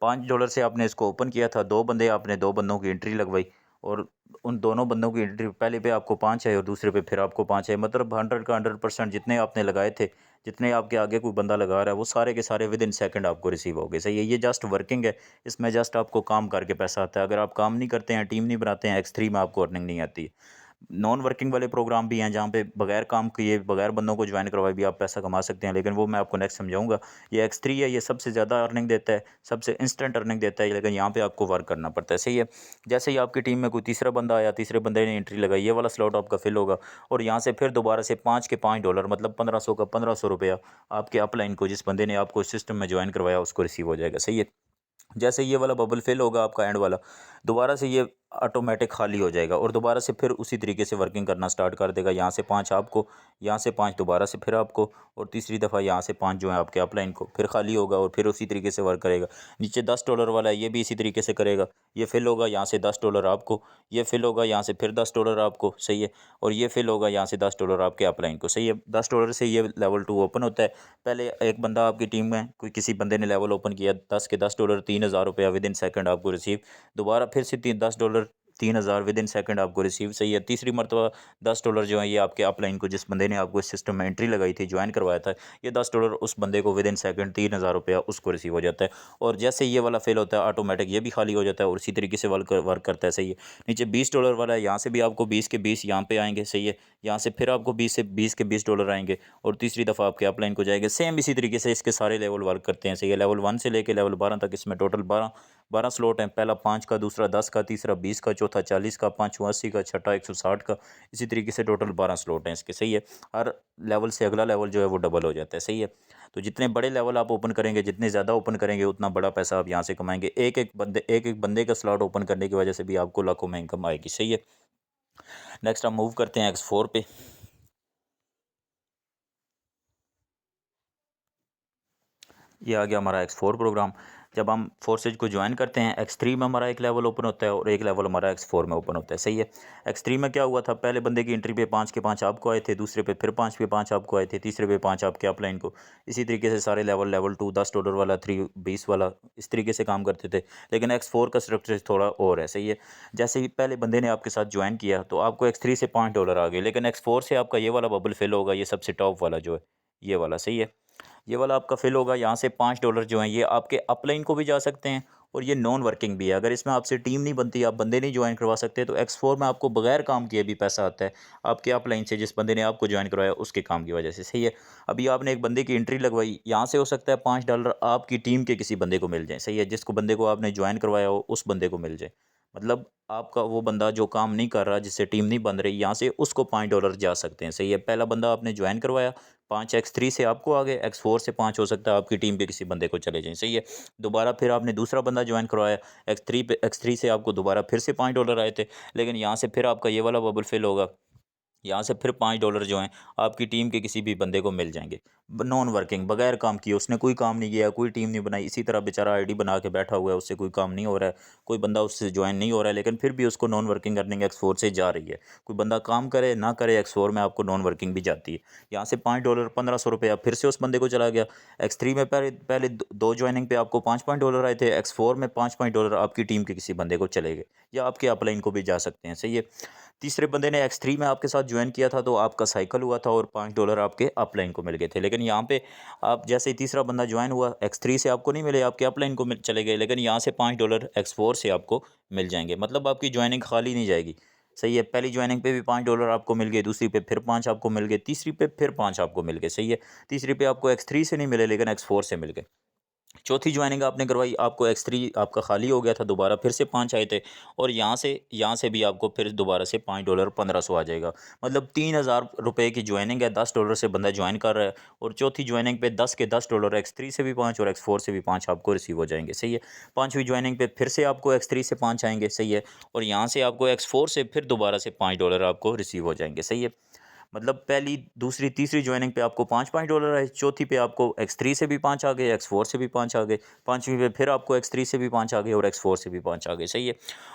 Speaker 1: $5 से आपने इसको ओपन किया था, 2 बंदे, आपने 2 बंदों की एंट्री लगवाई, और उन दोनों बंदों की एंट्री पहले पे आपको 5 है और दूसरे पे फिर आपको 5 है, मतलब 100 का 100% जितने आपने लगाए थे, जितने आपके आगे कोई बंदा लगा रहा है, वो सारे के सारे विद इन सेकंड आपको रिसीव हो गए, सही है। ये जस्ट वर्किंग है, इसमें जस्ट आपको काम करके पैसा आता है। अगर आप काम नहीं करते हैं, टीम नहीं बनाते हैं, X3 में आपको अर्निंग नहीं आती है। नॉन वर्किंग वाले प्रोग्राम भी हैं जहाँ पे बगैर काम किए, बगैर बंदों को ज्वाइन करवाए भी आप पैसा कमा सकते हैं, लेकिन वो मैं आपको नेक्स्ट समझाऊंगा। ये X3 है, ये सबसे ज़्यादा अर्निंग देता है, सबसे इंस्टेंट अर्निंग देता है, लेकिन यहाँ पे आपको वर्क करना पड़ता है, सही है। जैसे ही आपकी टीम में कोई तीसरा बंदा आया, तीसरे बंदे ने एंट्री लगाई, ये वाला स्लॉट आपका फिल होगा, और यहाँ से फिर दोबारा से 5 के $5, मतलब 1,500 का 1,500 रुपया आपके अपलाइन को, जिस बंदे ने आपको सिस्टम में ज्वाइन करवाया, उसको रिसीव हो जाएगा, सही है। जैसे ये वाला बबल फिल होगा आपका एंड वाला, दोबारा से ये ऑटोमेटिक खाली हो जाएगा और दोबारा से फिर उसी तरीके से वर्किंग करना स्टार्ट कर देगा। यहाँ से 5 आपको, यहाँ से 5 दोबारा से फिर आपको, और तीसरी दफ़ा यहाँ से 5 जो है आपके अपलाइन को, फिर खाली होगा और फिर उसी तरीके से वर्क करेगा। नीचे $10 वाला है, ये भी इसी तरीके से करेगा। ये फिल होगा, यहाँ से $10 आपको, ये फिल होगा, यहाँ से फिर $10 आपको, सही है। और ये फिल होगा, यहाँ से $10 आपके अपलाइन को, सही है। $10 से ये लेवल 2 ओपन होता है। पहले एक बंदा आपकी टीम में, कोई किसी बंदे ने लेवल ओपन किया, 10 के $10, $3000 विद इन सेकंड आपको रिसीव। दोबारा फिर से $10, 3000 विद इन सेकंड आपको रिसीव, सही है। तीसरी मरतबा $10 जो है ये आपके अपलाइन को, जिस बंदे ने आपको इस सिस्टम में एंट्री लगाई थी, ज्वाइन करवाया था, ये $10 उस बंदे को विद इन सेकंड $3000 उसको रिसीव हो जाता है। और जैसे ये वाला फेल होता है ऑटोमेटिक ये भी खाली हो जाता है और इसी तरीके से वर्क करता है, सही है। नीचे $20 वाला है, यहाँ से भी आपको 20 के 20 यहाँ पे आएंगे, सही है। यहाँ से फिर आपको 20 के $20 आएंगे और तीसरी दफ़ा आपके अपलाइन को जाएंगे। सेम इसी तरीके से इसके सारे लेवल वर्क करते हैं, सही है। लेवल 1 से लेके लेवल 12 तक इसमें टोटल 12 स्लॉट हैं। पहला 5 का, दूसरा 10 का, तीसरा 20 का, चौथा 40 का, पाँचवा 80 का, छठा 160 का। इसी तरीके से टोटल 12 स्लॉट हैं इसके, सही है। हर लेवल से अगला लेवल जो है वो डबल हो जाता है, सही है। तो जितने बड़े लेवल आप ओपन करेंगे, जितने ज़्यादा ओपन करेंगे, उतना बड़ा पैसा आप यहाँ से कमाएंगे। एक एक बंदे का स्लॉट ओपन करने की वजह से भी आपको लाखों में इनकम आएगी, सही है। नेक्स्ट हम मूव करते हैं X4 पे। ये आ गया हमारा X4 प्रोग्राम। जब हम फोर्सेज को ज्वाइन करते हैं, X3 में हमारा एक लेवल ओपन होता है और एक लेवल हमारा X4 में ओपन होता है, सही है। X3 में क्या हुआ था, पहले बंदे की एंट्री पे 5 के 5 आपको आए थे, दूसरे पे फिर 5 पे 5 आपको आए थे, तीसरे पे 5 आपके अपलाइन को। इसी तरीके से सारे लेवल 2 $10 वाला, 3 20 वाला, इस तरीके से काम करते थे। लेकिन X4 का स्ट्रक्चर थोड़ा और है, सही है। जैसे ही पहले बंदे ने आपके साथ ज्वाइन किया तो आपको X3 से $5 आ गए, लेकिन X4 से आपका ये वाला बबल फिल होगा, ये सबसे टॉप वाला जो है, ये वाला, सही है। ये वाला आपका फिल होगा, यहाँ से $5 जो हैं ये आपके अपलाइन को भी जा सकते हैं और ये नॉन वर्किंग भी है। अगर इसमें आपसे टीम नहीं बनती, आप बंदे नहीं ज्वाइन करवा सकते, तो X4 में आपको बगैर काम किए भी पैसा आता है आपके अपलाइन से, जिस बंदे ने आपको ज्वाइन करवाया उसके काम की वजह से, सही है। अभी आपने एक बंदे की एंट्री लगवाई, यहाँ से हो सकता है $5 आपकी टीम के किसी बंदे को मिल जाए, सही है। जिसको बंदे को आपने ज्वाइन करवाया हो उस बंदे को मिल जाए। मतलब आपका वो बंदा जो काम नहीं कर रहा, जिससे टीम नहीं बन रही, यहाँ से उसको $5 जा सकते हैं, सही है। पहला बंदा आपने ज्वाइन करवाया, 5 X3 से आपको आ गए, X4 से 5 हो सकता है आपकी टीम के किसी बंदे को चले जाएं, सही है। दोबारा फिर आपने दूसरा बंदा ज्वाइन करवाया, X3 से आपको दोबारा फिर से $5 आए थे, लेकिन यहाँ से फिर आपका ये वाला बबल फिल होगा, यहाँ से फिर $5 जो हैं आपकी टीम के किसी भी बंदे को मिल जाएंगे। नॉन वर्किंग, बगैर काम किए, उसने कोई काम नहीं किया, कोई टीम नहीं बनाई, इसी तरह बेचारा आईडी बना के बैठा हुआ है, उससे कोई काम नहीं हो रहा है, कोई बंदा उससे ज्वाइन नहीं हो रहा है, लेकिन फिर भी उसको नॉन वर्किंग अर्निंग X4 से जा रही है। कोई बंदा काम करे ना करे, X4 में आपको नॉन वर्किंग भी जाती है। यहाँ से $5, $1500 फिर से उस बंदे को चला गया। X3 में पहले पहले दो ज्वाइनिंग पे आपको $5 आए थे, X4 में $5 आपकी टीम के किसी बंदे को चले गए, या आपके अपलाइन को भी जा सकते हैं, सही है। तीसरे बंदे ने X3 में आपके साथ ज्वाइन किया था, तो आपका साइकिल हुआ था और $5 आपके अपलाइन को मिल गए थे। लेकिन यहाँ पे आप जैसे ही तीसरा बंदा ज्वाइन हुआ, X3 से आपको नहीं मिले, आपके अपलाइन को चले गए, लेकिन यहाँ से $5 X4 से आपको मिल जाएंगे। मतलब आपकी ज्वाइनिंग खाली नहीं जाएगी, सही है। पहली ज्वाइनिंग पे भी $5 आपको मिल गए, दूसरी पे फिर 5 आपको मिल गए, तीसरी पे फिर 5 आपको मिल गए, सही है। तीसरी पे आपको X3 से नहीं मिले, लेकिन X4 से मिल गए। चौथी ज्वाइनिंग आपने करवाई, आपको X3 आपका खाली हो गया था, दोबारा फिर से 5 आए थे, और यहाँ से भी आपको फिर दोबारा से $5 1500 आ जाएगा। मतलब $3000 की ज्वाइनिंग है, $10 से बंदा ज्वाइन कर रहा है, और चौथी ज्वाइनिंग पे 10 के $10 X3 से भी 5 और X4 से भी 5 आपको रिसीव हो जाएंगे, सही है। पाँचवीं ज्वाइनिंग पे फिर से आपको X3 से 5 आएंगे, सही है, और यहाँ से आपको X4 से फिर दोबारा से $5 आपको रिसीव हो जाएंगे, सही है। मतलब पहली, दूसरी, तीसरी ज्वाइनिंग पे आपको 5 $5 आए, चौथी पे आपको X3 से भी 5 आ गए, X4 से भी 5 आ गए, पाँचवीं पे फिर आपको X3 से भी 5 आ गए और X4 से भी 5 आ गए, सही है।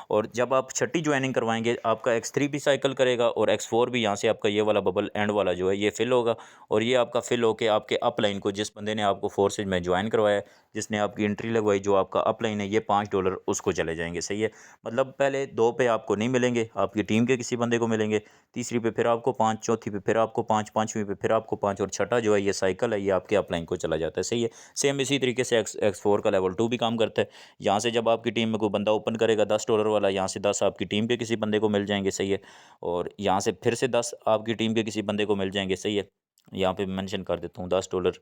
Speaker 1: और जब आप छठी ज्वाइनिंग करवाएंगे, आपका X3 भी साइकिल करेगा और X4 भी, यहाँ से आपका ये वाला बबल एंड वाला जो है ये फिल होगा, और ये आपका फिल होके आपके अपलाइन को, जिस बंदे ने आपको फोर्सेज में ज्वाइन करवाया, जिसने आपकी एंट्री लगवाई, जो आपका अपलाइन है, ये $5 उसको चले जाएंगे, सही है। मतलब पहले 2 पे आपको नहीं मिलेंगे, आपकी टीम के किसी बंदे को मिलेंगे, तीसरी पे फिर आपको 5, चौथी पे फिर आपको 5, पाँचवीं पे फिर आपको 5, और छठा जो है ये साइकिल है, ये आपके अपलाइन को चला जाता है, सही है। सेम इसी तरीके से X4 का लेवल 2 भी काम करता है। यहाँ से जब आपकी टीम में कोई बंदा ओपन करेगा $10 वाला, यहाँ से 10 आपकी टीम के किसी बंदे को मिल जाएंगे, सही है। और यहाँ से फिर से 10 आपकी टीम के किसी बंदे को मिल जाएंगे, सही है। यहाँ पे मेंशन कर देता हूँ $10,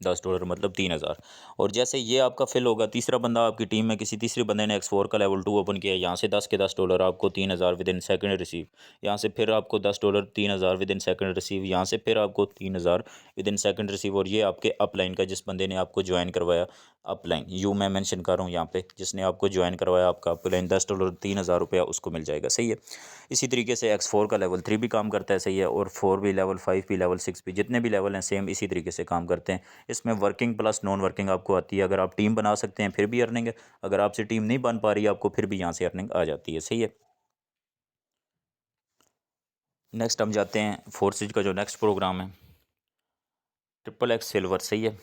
Speaker 1: $10 मतलब 3,000। और जैसे ये आपका फिल होगा, तीसरा बंदा आपकी टीम में किसी तीसरे बंदे ने X4 का लेवल 2 ओपन किया, यहाँ से 10 के $10 आपको 3,000 विद इन सेकंड रिसीव। यहाँ से फिर आपको $10 3,000 विद इन सेकंड रिसीव। यहाँ से फिर आपको 3,000 विद इन सेकंड रिसीव। और ये आपके अपलाइन का, जिस बंदे ने आपको ज्वाइन करवाया, अपलाइन यू मैं मेंशन कर रहा हूँ यहाँ पे, जिसने आपको ज्वाइन करवाया आपका अपलाइन, $10 3,000 उसको मिल जाएगा। सही है। इसी तरीके से X4 का लेवल 3 भी काम करता है। सही है। और 4 भी, लेवल 5 भी, लेवल 6 भी, जितने भी लेवल हैं सेम इसी तरीके से काम करते हैं। इसमें वर्किंग प्लस नॉन वर्किंग आपको आती है। अगर आप टीम बना सकते हैं फिर भी अर्निंग है, अगर आपसे टीम नहीं बन पा रही है आपको, फिर भी यहाँ से अर्निंग आ जाती है। सही है। नेक्स्ट हम जाते हैं फोर्सेज का जो नेक्स्ट प्रोग्राम है, XXX सिल्वर। सही है।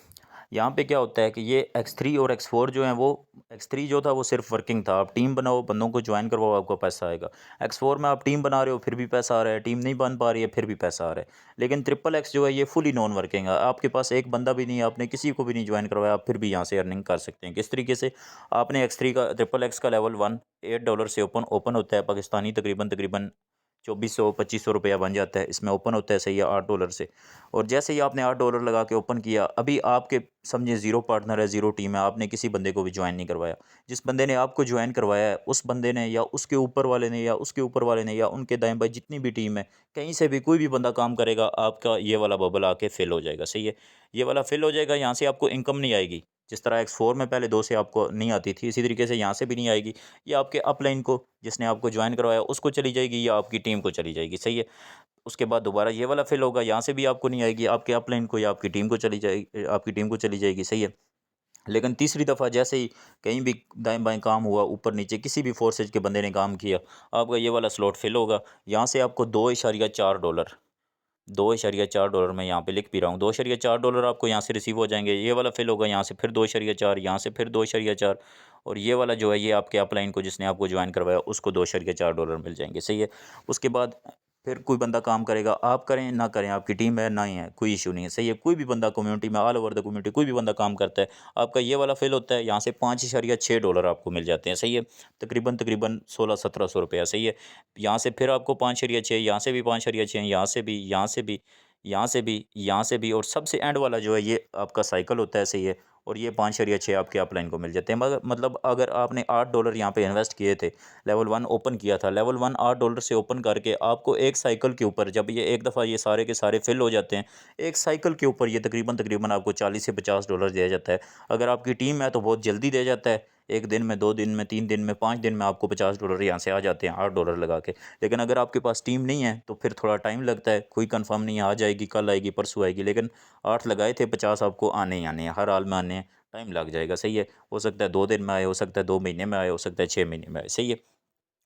Speaker 1: यहाँ पे क्या होता है कि ये X3 और X4 जो हैं वो, X3 जो था वो सिर्फ वर्किंग था, आप टीम बनाओ, बंदों को ज्वाइन करवाओ, आपको पैसा आएगा। X4 में आप टीम बना रहे हो फिर भी पैसा आ रहा है, टीम नहीं बन पा रही है फिर भी पैसा आ रहा है। लेकिन XXX जो है ये फुली नॉन वर्किंग है, आपके पास एक बंदा भी नहीं है, आपने किसी को भी नहीं ज्वाइन करवाया, आप फिर भी यहाँ से अर्निंग कर सकते हैं। किस तरीके से? आपने X3 का, XXX का लेवल 1 $8 से ओपन होता है, पाकिस्तानी तकरीबन तकरीबन 2400-2500 रुपया बन जाता है, इसमें ओपन होता है। सही है। $8 से। और जैसे ही आपने $8 लगा के ओपन किया, अभी आपके समझे ज़ीरो पार्टनर है, ज़ीरो टीम है, आपने किसी बंदे को भी ज्वाइन नहीं करवाया। जिस बंदे ने आपको ज्वाइन करवाया है उस बंदे ने, या उसके ऊपर वाले ने, या उसके ऊपर वाले ने, या उनके दाएं बाएं जितनी भी टीम है, कहीं से भी कोई भी बंदा काम करेगा, आपका ये वाला बबल आके फिल हो जाएगा। सही है। ये वाला फिल हो जाएगा, यहाँ से आपको इनकम नहीं आएगी। जिस तरह X4 में पहले 2 से आपको नहीं आती थी, इसी तरीके से यहाँ से भी नहीं आएगी। ये आपके अपलाइन को, जिसने आपको ज्वाइन करवाया, उसको चली जाएगी, या आपकी टीम को चली जाएगी। सही है। उसके बाद दोबारा ये वाला फिल होगा, यहाँ से भी आपको नहीं आएगी, आपके अपलाइन को या आपकी टीम को चली जाएगी, आपकी टीम को चली जाएगी। सही है। लेकिन तीसरी दफ़ा जैसे ही कहीं भी दाएं बाएं काम हुआ, ऊपर नीचे किसी भी फोर्सेज के बंदे ने काम किया, आपका ये वाला स्लॉट फिल होगा। यहाँ से आपको $2.4, $2.4 मैं यहाँ पे लिख भी रहा हूँ, $2.4 आपको यहाँ से रिसीव हो जाएंगे। ये वाला फिल होगा, यहाँ से फिर 2.4, यहाँ से फिर 2.4, और ये वाला जो है ये आपके अपलाइन को, जिसने आपको ज्वाइन करवाया, उसको $2.4 मिल जाएंगे। सही है। उसके बाद फिर कोई बंदा काम करेगा, आप करें ना करें, आपकी टीम है ना ही है, कोई इशू नहीं है। सही है। कोई भी बंदा कम्युनिटी में, ऑल ओवर द कम्युनिटी कोई भी बंदा काम करता है, आपका ये वाला फिल होता है, यहाँ से $5.6 आपको मिल जाते हैं। सही है। तकरीबन तकरीबन 1600-1700 रुपया। सही है। यहाँ से फिर आपको 5.6, यहाँ से भी 5.6, यहाँ से भी, यहाँ से भी, यहाँ से भी, यहाँ से भी, और सबसे एंड वाला जो है ये आपका साइकिल होता है। सही है। और ये 5.6 आपके अपलाइन को मिल जाते हैं। मगर मतलब अगर आपने $8 यहाँ पे इन्वेस्ट किए थे, लेवल 1 ओपन किया था, लेवल 1 $8 से ओपन करके आपको एक साइकिल के ऊपर, जब ये एक दफ़ा ये सारे के सारे फिल हो जाते हैं, एक साइकिल के ऊपर ये तकरीबन तकरीबन आपको $40 से $50 दिया जाता है। अगर आपकी टीम है तो बहुत जल्दी दिया जाता है, 1 दिन में, 2 दिन में, 3 दिन में, 5 दिन में आपको $50 यहाँ से आ जाते हैं, $8 लगा के। लेकिन अगर आपके पास टीम नहीं है तो फिर थोड़ा टाइम लगता है, कोई कंफर्म नहीं है, आ जाएगी, कल आएगी, परसों आएगी। लेकिन 8 लगाए थे, 50 आपको आने ही आने हैं, हर हाल में आने हैं, टाइम लग जाएगा। सही है। हो सकता है 2 दिन में आए, हो सकता है 2 महीने में आए, हो सकता है 6 महीने में आए। सही है।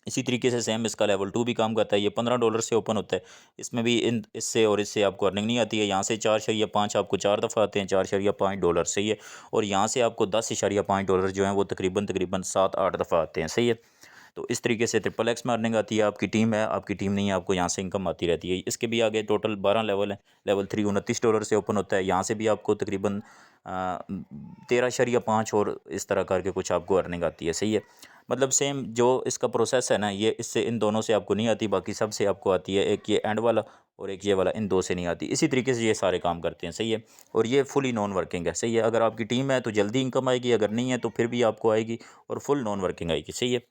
Speaker 1: इसी तरीके से सेम इसका लेवल 2 भी काम करता है। ये $15 से ओपन होता है। इसमें भी इन इससे और इससे आपको अर्निंग नहीं आती है। यहाँ से 4.5 आपको 4 दफ़ा आते हैं, $4.5। सही है। और यहाँ से आपको $10.5 जो हैं वो तकरीबन तकरीबन 7-8 दफ़ा आते हैं। सही है। तो इस तरीके से XXX में अर्निंग आती है। आपकी टीम है, आपकी टीम नहीं है, आपको यहाँ से इनकम आती रहती है। इसके भी आगे टोटल 12 लेवल हैं। लेवल 3 $29 से ओपन होता है, यहाँ से भी आपको तकरीबन 13.5 और इस तरह करके कुछ आपको अर्निंग आती है। सही है। मतलब सेम जो इसका प्रोसेस है ना, ये इससे इन दोनों से आपको नहीं आती, बाकी सब से आपको आती है। एक ये एंड वाला और एक ये वाला, इन दो से नहीं आती। इसी तरीके से ये सारे काम करते हैं। सही है। और ये फुली नॉन वर्किंग है। सही है। अगर आपकी टीम है तो जल्दी इनकम आएगी, अगर नहीं है तो फिर भी आपको आएगी, और फुल नॉन वर्किंग आएगी। सही है।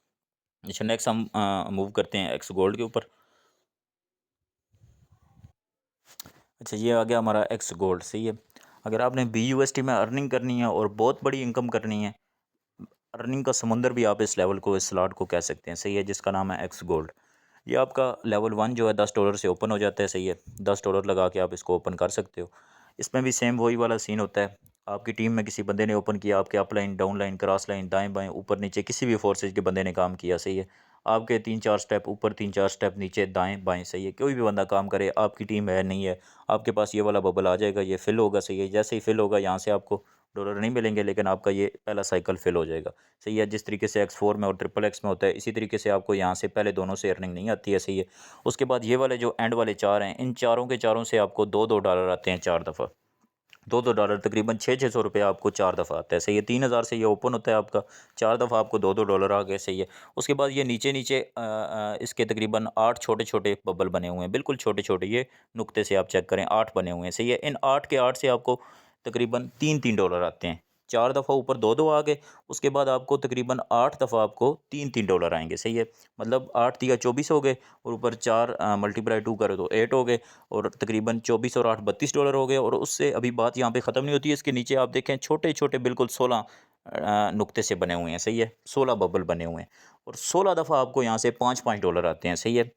Speaker 1: अच्छा, नेक्स्ट हम मूव करते हैं एक्स गोल्ड के ऊपर। अच्छा, ये आ गया हमारा एक्स गोल्ड। सही है। अगर आपने BUSD में अर्निंग करनी है और बहुत बड़ी इनकम करनी है, अर्निंग का समुंदर भी आप इस लेवल को, इस स्लॉट को कह सकते हैं। सही है। जिसका नाम है एक्स गोल्ड। ये आपका लेवल 1 जो है $10 से ओपन हो जाता है। सही है। $10 लगा के आप इसको ओपन कर सकते हो। इसमें भी सेम वही वाला सीन होता है। आपकी टीम में किसी बंदे ने ओपन किया, आपके up line, down line, cross line, दाएं बाएं, ऊपर नीचे, किसी भी फोर्सेज के बंदे ने काम किया। सही है। आपके 3-4 स्टेप ऊपर, 3-4 स्टेप नीचे, दाएं बाएं। सही है। कोई भी बंदा काम करे, आपकी टीम है नहीं है, आपके पास ये वाला बबल आ जाएगा, ये फिल होगा। सही है। जैसे ही फिल होगा, यहाँ से आपको डॉलर नहीं मिलेंगे, लेकिन आपका ये पहला साइकिल फिल हो जाएगा। सही है। जिस तरीके से X4 में और XXX में होता है, इसी तरीके से आपको यहाँ से पहले दोनों से अर्निंग नहीं आती है। सही है। उसके बाद ये वाले जो एंड वाले 4 हैं, इन चारों के चारों से आपको $2-2 आते हैं 4 दफ़ा। $2-2 तकरीबन 600 रुपये आपको 4 दफ़ा आता है। सही है। 3,000 से ये ओपन होता है आपका, 4 दफ़ा आपको $2-2 आ गए। सही है। उसके बाद ये नीचे नीचे इसके तकरीबन 8 छोटे छोटे बबल बने हुए हैं, बिल्कुल छोटे छोटे, ये नुक्ते से आप चेक करें, 8 बने हुए हैं। सही है। इन 8 के 8 से आपको तकरीबन 3-3 डॉलर आते हैं। 4 दफ़ा ऊपर 2-2 आ गए, उसके बाद आपको तकरीबन 8 दफ़ा आपको 3-3 डॉलर आएंगे। सही है, मतलब 8 तिया 24 हो गए, और ऊपर 4 मल्टीप्लाई 2 करो तो 8 हो गए, और तकरीबन 24 और 8 32 डॉलर हो गए। और उससे अभी बात यहाँ पे ख़त्म नहीं होती है, इसके नीचे आप देखें छोटे छोटे बिल्कुल 16 नुक्ते से बने हुए हैं। सही है, 16 बबल बने हुए हैं, और 16 दफ़ा आपको यहाँ से 5-5 डॉलर आते हैं। सही है,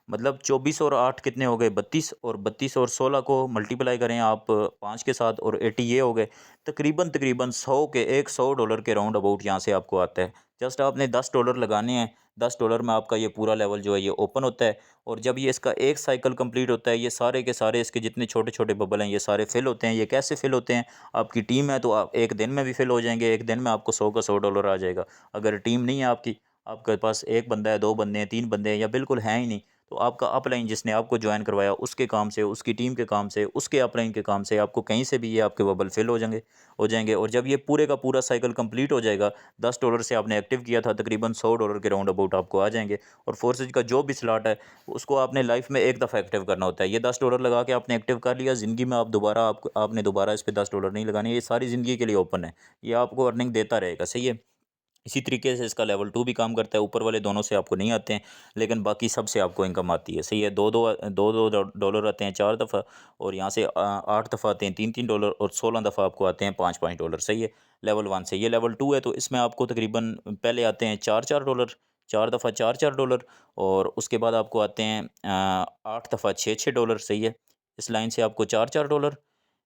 Speaker 1: मतलब 24 और 8 कितने हो गए 32, और 32 और 16 को मल्टीप्लाई करें आप 5 के साथ, और 80 ये हो गए। तकरीबन तकरीबन 100 डॉलर के राउंड अबाउट यहाँ से आपको आता है। जस्ट आपने 10 डॉलर लगाने हैं, 10 डॉलर में आपका ये पूरा लेवल जो है ये ओपन होता है। और जब ये इसका एक साइकिल कंप्लीट होता है, ये सारे के सारे इसके जितने छोटे छोटे बबल हैं ये सारे फिल होते हैं। ये कैसे फिल होते हैं, आपकी टीम है तो आप एक दिन में भी फिल हो जाएंगे, एक दिन में आपको 100 का 100 डॉलर आ जाएगा। अगर टीम नहीं है आपकी, आपके पास एक बंदा है, दो बंदे हैं, तीन बंदे हैं, या बिल्कुल हैं ही नहीं, तो आपका अपलाइन जिसने आपको ज्वाइन करवाया उसके काम से, उसकी टीम के काम से, उसके अपलाइन के काम से आपको कहीं से भी ये आपके बबल फिल हो जाएंगे। और जब ये पूरे का पूरा साइकिल कंप्लीट हो जाएगा, 10 डॉलर से आपने एक्टिव किया था, तकरीबन 100 डॉलर के राउंड अबाउट आपको आ जाएंगे। और फोर्सेज का जो भी स्लॉट है उसको आपने लाइफ में एक दफ़ा एक्टिव करना होता है। ये 10 डॉलर लगा के आपने एक्टिव कर लिया, ज़िंदगी में आप दोबारा आपने दोबारा इस पर 10 डॉलर नहीं लगाने, ये सारी ज़िंदगी के लिए ओपन है, ये आपको अर्निंग देता रहेगा। सही है, इसी तरीके से इसका लेवल 2 भी काम करता है। ऊपर वाले दोनों से आपको नहीं आते हैं, लेकिन बाकी सब से आपको इनकम आती है। सही है, दो डॉलर आते हैं 4 दफ़ा, और यहाँ से 8 दफ़ा आते हैं 3-3 डॉलर, और 16 दफ़ा आपको आते हैं 5-5 डॉलर। सही है, लेवल 1 से। ये लेवल 2 है, तो इसमें आपको तकरीबन पहले आते हैं 4-4 डॉलर, 4 दफ़ा 4-4 डॉलर, और उसके बाद आपको आते हैं 8 दफ़ा 6-6 डॉलर। सही है, इस लाइन से आपको 4-4 डॉलर,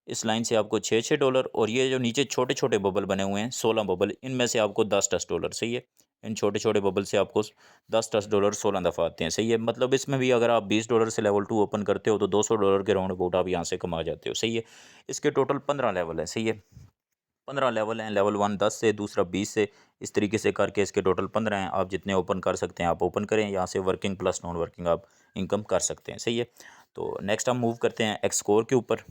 Speaker 1: इस लाइन से आपको 6-6 डॉलर, और ये जो नीचे छोटे-छोटे बबल बने हुए हैं 16 बबल, इनमें से आपको 10-10 डॉलर। सही है, इन छोटे-छोटे बबल से आपको 10-10 डॉलर 16 दफ़ा आते हैं। सही है, मतलब इसमें भी अगर आप 20 डॉलर से लेवल 2 ओपन करते हो तो 200 डॉलर के राउंड अबाउट आप यहाँ से कमा जाते हो। सही है, इसके टोटल 15 लेवल हैं। सही है, 15 लेवल हैं, लेवल 1 10 से, दूसरा 20 से, इस तरीके से करके इसके टोटल 15 हैं। आप जितने ओपन कर सकते हैं आप ओपन करें, यहाँ से वर्किंग प्लस नॉन वर्किंग आप इनकम कर सकते हैं। सही है, तो नेक्स्ट हम मूव करते हैं एक्सकोर के ऊपर।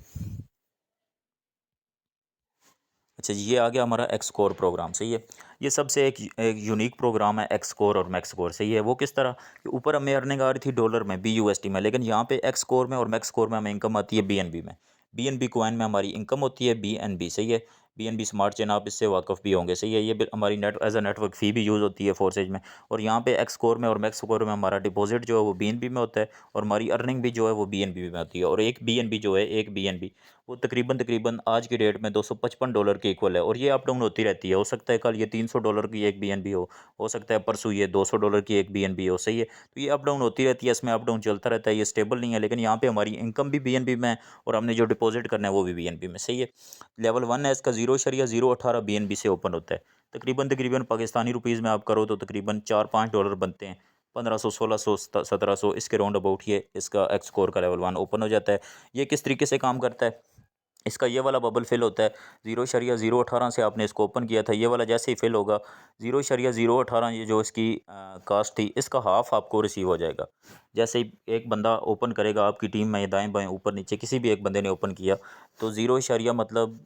Speaker 1: अच्छा जी, ये आ गया हमारा एक्सकोर प्रोग्राम। सही है, ये सबसे एक यूनिक प्रोग्राम है एक्सकोर और मैक्सकोर। सही है, वो किस तरह कि ऊपर हमें अर्निंग आ रही थी डॉलर में, BUSD में, लेकिन यहाँ पे एक्सकोर में और मैक्सकोर में हमें इनकम आती है BNB में। BNB कॉइन में हमारी इनकम होती है BNB। सही है, BNB स्मार्ट चेन, आप इससे वाकफ़ भी होंगे। सही है, ये हमारी नेट एज अ नेटवर्क फ़ी भी यूज़ होती है फोर्सेज में। और यहाँ पे एक्सकोर में और मैक्सकोर में हमारा डिपॉजिट जो है वो BNB में होता है, और हमारी अर्निंग भी जो है वो BNB में आती है। और एक BNB जो है, एक BNB वो तकरीबन तकरीबन आज की डेट में 255 डॉलर के इक्वल है, और ये अप डाउन होती रहती है। हो सकता है कल ये 300 डॉलर की एक BNB हो सकता है परसों ये 200 डॉलर की एक BNB हो। सही है, तो ये अप डाउन होती रहती है, इसमें अप डाउन चलता रहता है, ये स्टेबल नहीं है। लेकिन यहाँ पे हमारी इनकम भी BNB में है, और हमने जो डिपॉजिट करना है वो भी BNB में। सही है, लेवल 1 है इसका 0.018 BNB से ओपन होता है। तकरीबन तकरीबन पाकिस्तानी रुपीज़ में आप करो तो तकरीबन 4-5 डॉलर बनते हैं, 1500 1600 1700 इसके राउंड अबाउट ये इसका एक्स कोर का लेवल 1 ओपन हो जाता है। ये किस तरीके से काम करता है, इसका ये वाला बबल फिल होता है 0.018 से, आपने इसको ओपन किया था, ये वाला जैसे ही फिल होगा 0.018, ये जो इसकी कास्ट थी, इसका हाफ आपको रिसीव हो जाएगा। जैसे ही एक बंदा ओपन करेगा आपकी टीम में, दाएं बाएं ऊपर नीचे किसी भी एक बंदे ने ओपन किया, तो 0 मतलब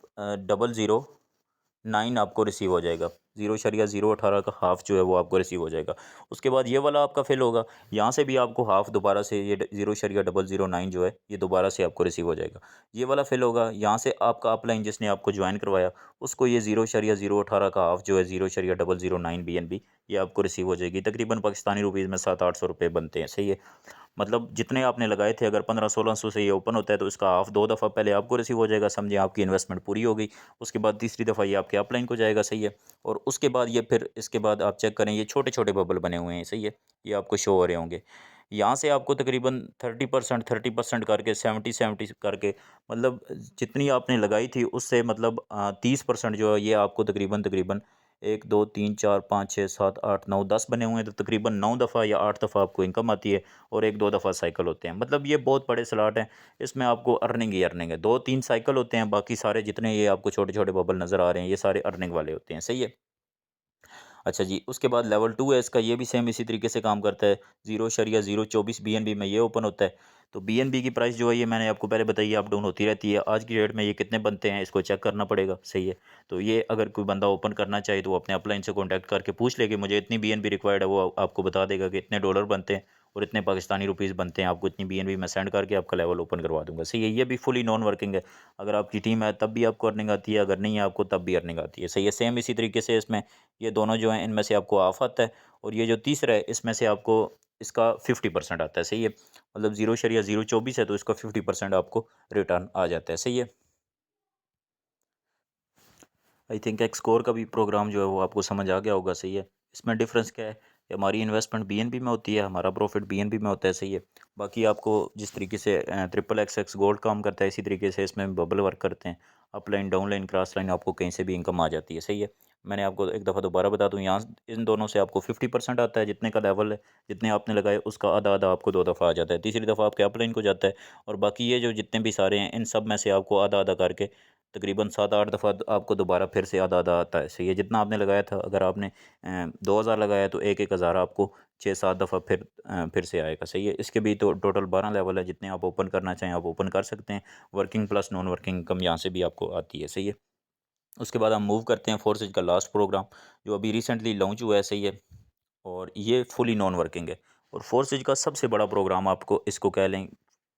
Speaker 1: 009 आपको रिसीव हो जाएगा। 0.018 का हाफ जो है वो आपको रिसीव हो जाएगा। उसके बाद ये वाला आपका फिल होगा, यहाँ से भी आपको हाफ दोबारा से ये 0.009 जो है ये दोबारा से आपको रिसीव हो जाएगा। ये वाला फिल होगा, यहाँ से आपका अपलाइन जिसने आपको ज्वाइन करवाया उसको ये 0.018 का हाफ जो है 0.009 BNB ये आपको रिसीव हो जाएगी। तकरीबन पाकिस्तानी रुपीज़ में 700-800 रुपये बनते हैं। सही है, मतलब जितने आपने लगाए थे, अगर 1500-1600 से ये ओपन होता है तो इसका हाफ 2 दफ़ा पहले आपको रिसीव हो जाएगा, समझिए आपकी इन्वेस्टमेंट पूरी हो गई। उसके बाद तीसरी दफ़ा ये आपके अपलाइन को जाएगा। सही है, और उसके बाद ये फिर इसके बाद आप चेक करें, ये छोटे छोटे बबल बने हुए हैं। सही है, ये आपको शो हो रहे होंगे। यहाँ से आपको तकरीबन 30% करके 70-70 करके, मतलब जितनी आपने लगाई थी उससे मतलब 30% जो है ये आपको तकरीबन तकरीबन 1 2 3 4 5 6 7 8 9 10 बने हुए हैं, तो तकरीबन 9 दफ़ा या 8 दफ़ा आपको इनकम आती है, और 1-2 दफ़ा साइकिल होते हैं। मतलब ये बहुत बड़े स्लॉट हैं, इसमें आपको अर्निंग ही अर्निंग है। 2-3 साइकिल होते हैं, बाकी सारे जितने ये आपको छोटे छोटे बबल नज़र आ रहे हैं ये सारे अर्निंग वाले होते हैं। सही है, अच्छा जी, उसके बाद लेवल 2 है इसका, ये भी सेम इसी तरीके से काम करता है। 0.024 BNB में ये ओपन होता है। तो BNB की प्राइस जो है ये मैंने आपको पहले बताई है, अप डाउन होती रहती है। आज की डेट में ये कितने बनते हैं इसको चेक करना पड़ेगा। सही है, तो ये अगर कोई बंदा ओपन करना चाहे तो वो अपने अपलाइन से कॉन्टैक्ट करके पूछ ले कि मुझे इतनी BNB रिक्वायर्ड है, वो आपको बता देगा कि इतने डॉलर बनते हैं, और इतने पाकिस्तानी रुपीज़ बनते हैं, आपको इतनी बीएनबी मैं सेंड करके आपका लेवल ओपन करवा दूंगा। सही है, ये भी फुली नॉन वर्किंग है। अगर आपकी टीम है तब भी आपको अर्निंग आती है, अगर नहीं है आपको तब भी अर्निंग आती है। सही है, सेम इसी तरीके से इसमें ये दोनों जो हैं इनमें से आपको ऑफ आता है, और ये जो तीसरा है इसमें से आपको इसका 50% आता है। सही है, मतलब 0.024 है तो इसका 50% आपको रिटर्न आ जाता है। सही है, आई थिंक एक्स स्कोर का भी प्रोग्राम जो है वो आपको समझ आ गया होगा। सही है, इसमें डिफरेंस क्या है कि हमारी इन्वेस्टमेंट बीएनबी में होती है, हमारा प्रॉफिट बीएनबी में होता है। सही है, बाकी आपको जिस तरीके से ट्रिपल एक्स गोल्ड काम करता है इसी तरीके से इसमें बबल वर्क करते हैं। Up line down line cross line आपको कहीं से भी इनकम आ जाती है। सही है, मैंने आपको एक दफ़ा दोबारा बता दूं, यहाँ इन दोनों से आपको 50% आता है, जितने का लेवल है जितने आपने लगाए उसका आधा आधा आपको दो दफ़ा आ जाता है, तीसरी दफ़ा आपके अपलाइन को जाता है। और बाकी ये जो जितने भी सारे हैं इन सब में से आपको आधा आधा करके तकरीबन 7-8 दफ़ा आपको दोबारा फिर से आधा आधा आता है। सही है, जितना आपने लगाया था, अगर आपने 2,000 लगाया तो एक एक हज़ार आपको 6-7 दफ़ा फिर से आएगा। सही है, इसके भी तो टोटल 12 लेवल है, जितने आप ओपन करना चाहें आप ओपन कर सकते हैं। Working plus non working income यहाँ से भी आपको आती है। सही है, उसके बाद हम मूव करते हैं फोर्सेज का लास्ट प्रोग्राम जो अभी रिसेंटली लॉन्च हुआ है। सही है, और ये फुली नॉन वर्किंग है, और फोर्सेज का सबसे बड़ा प्रोग्राम आपको इसको कह लें,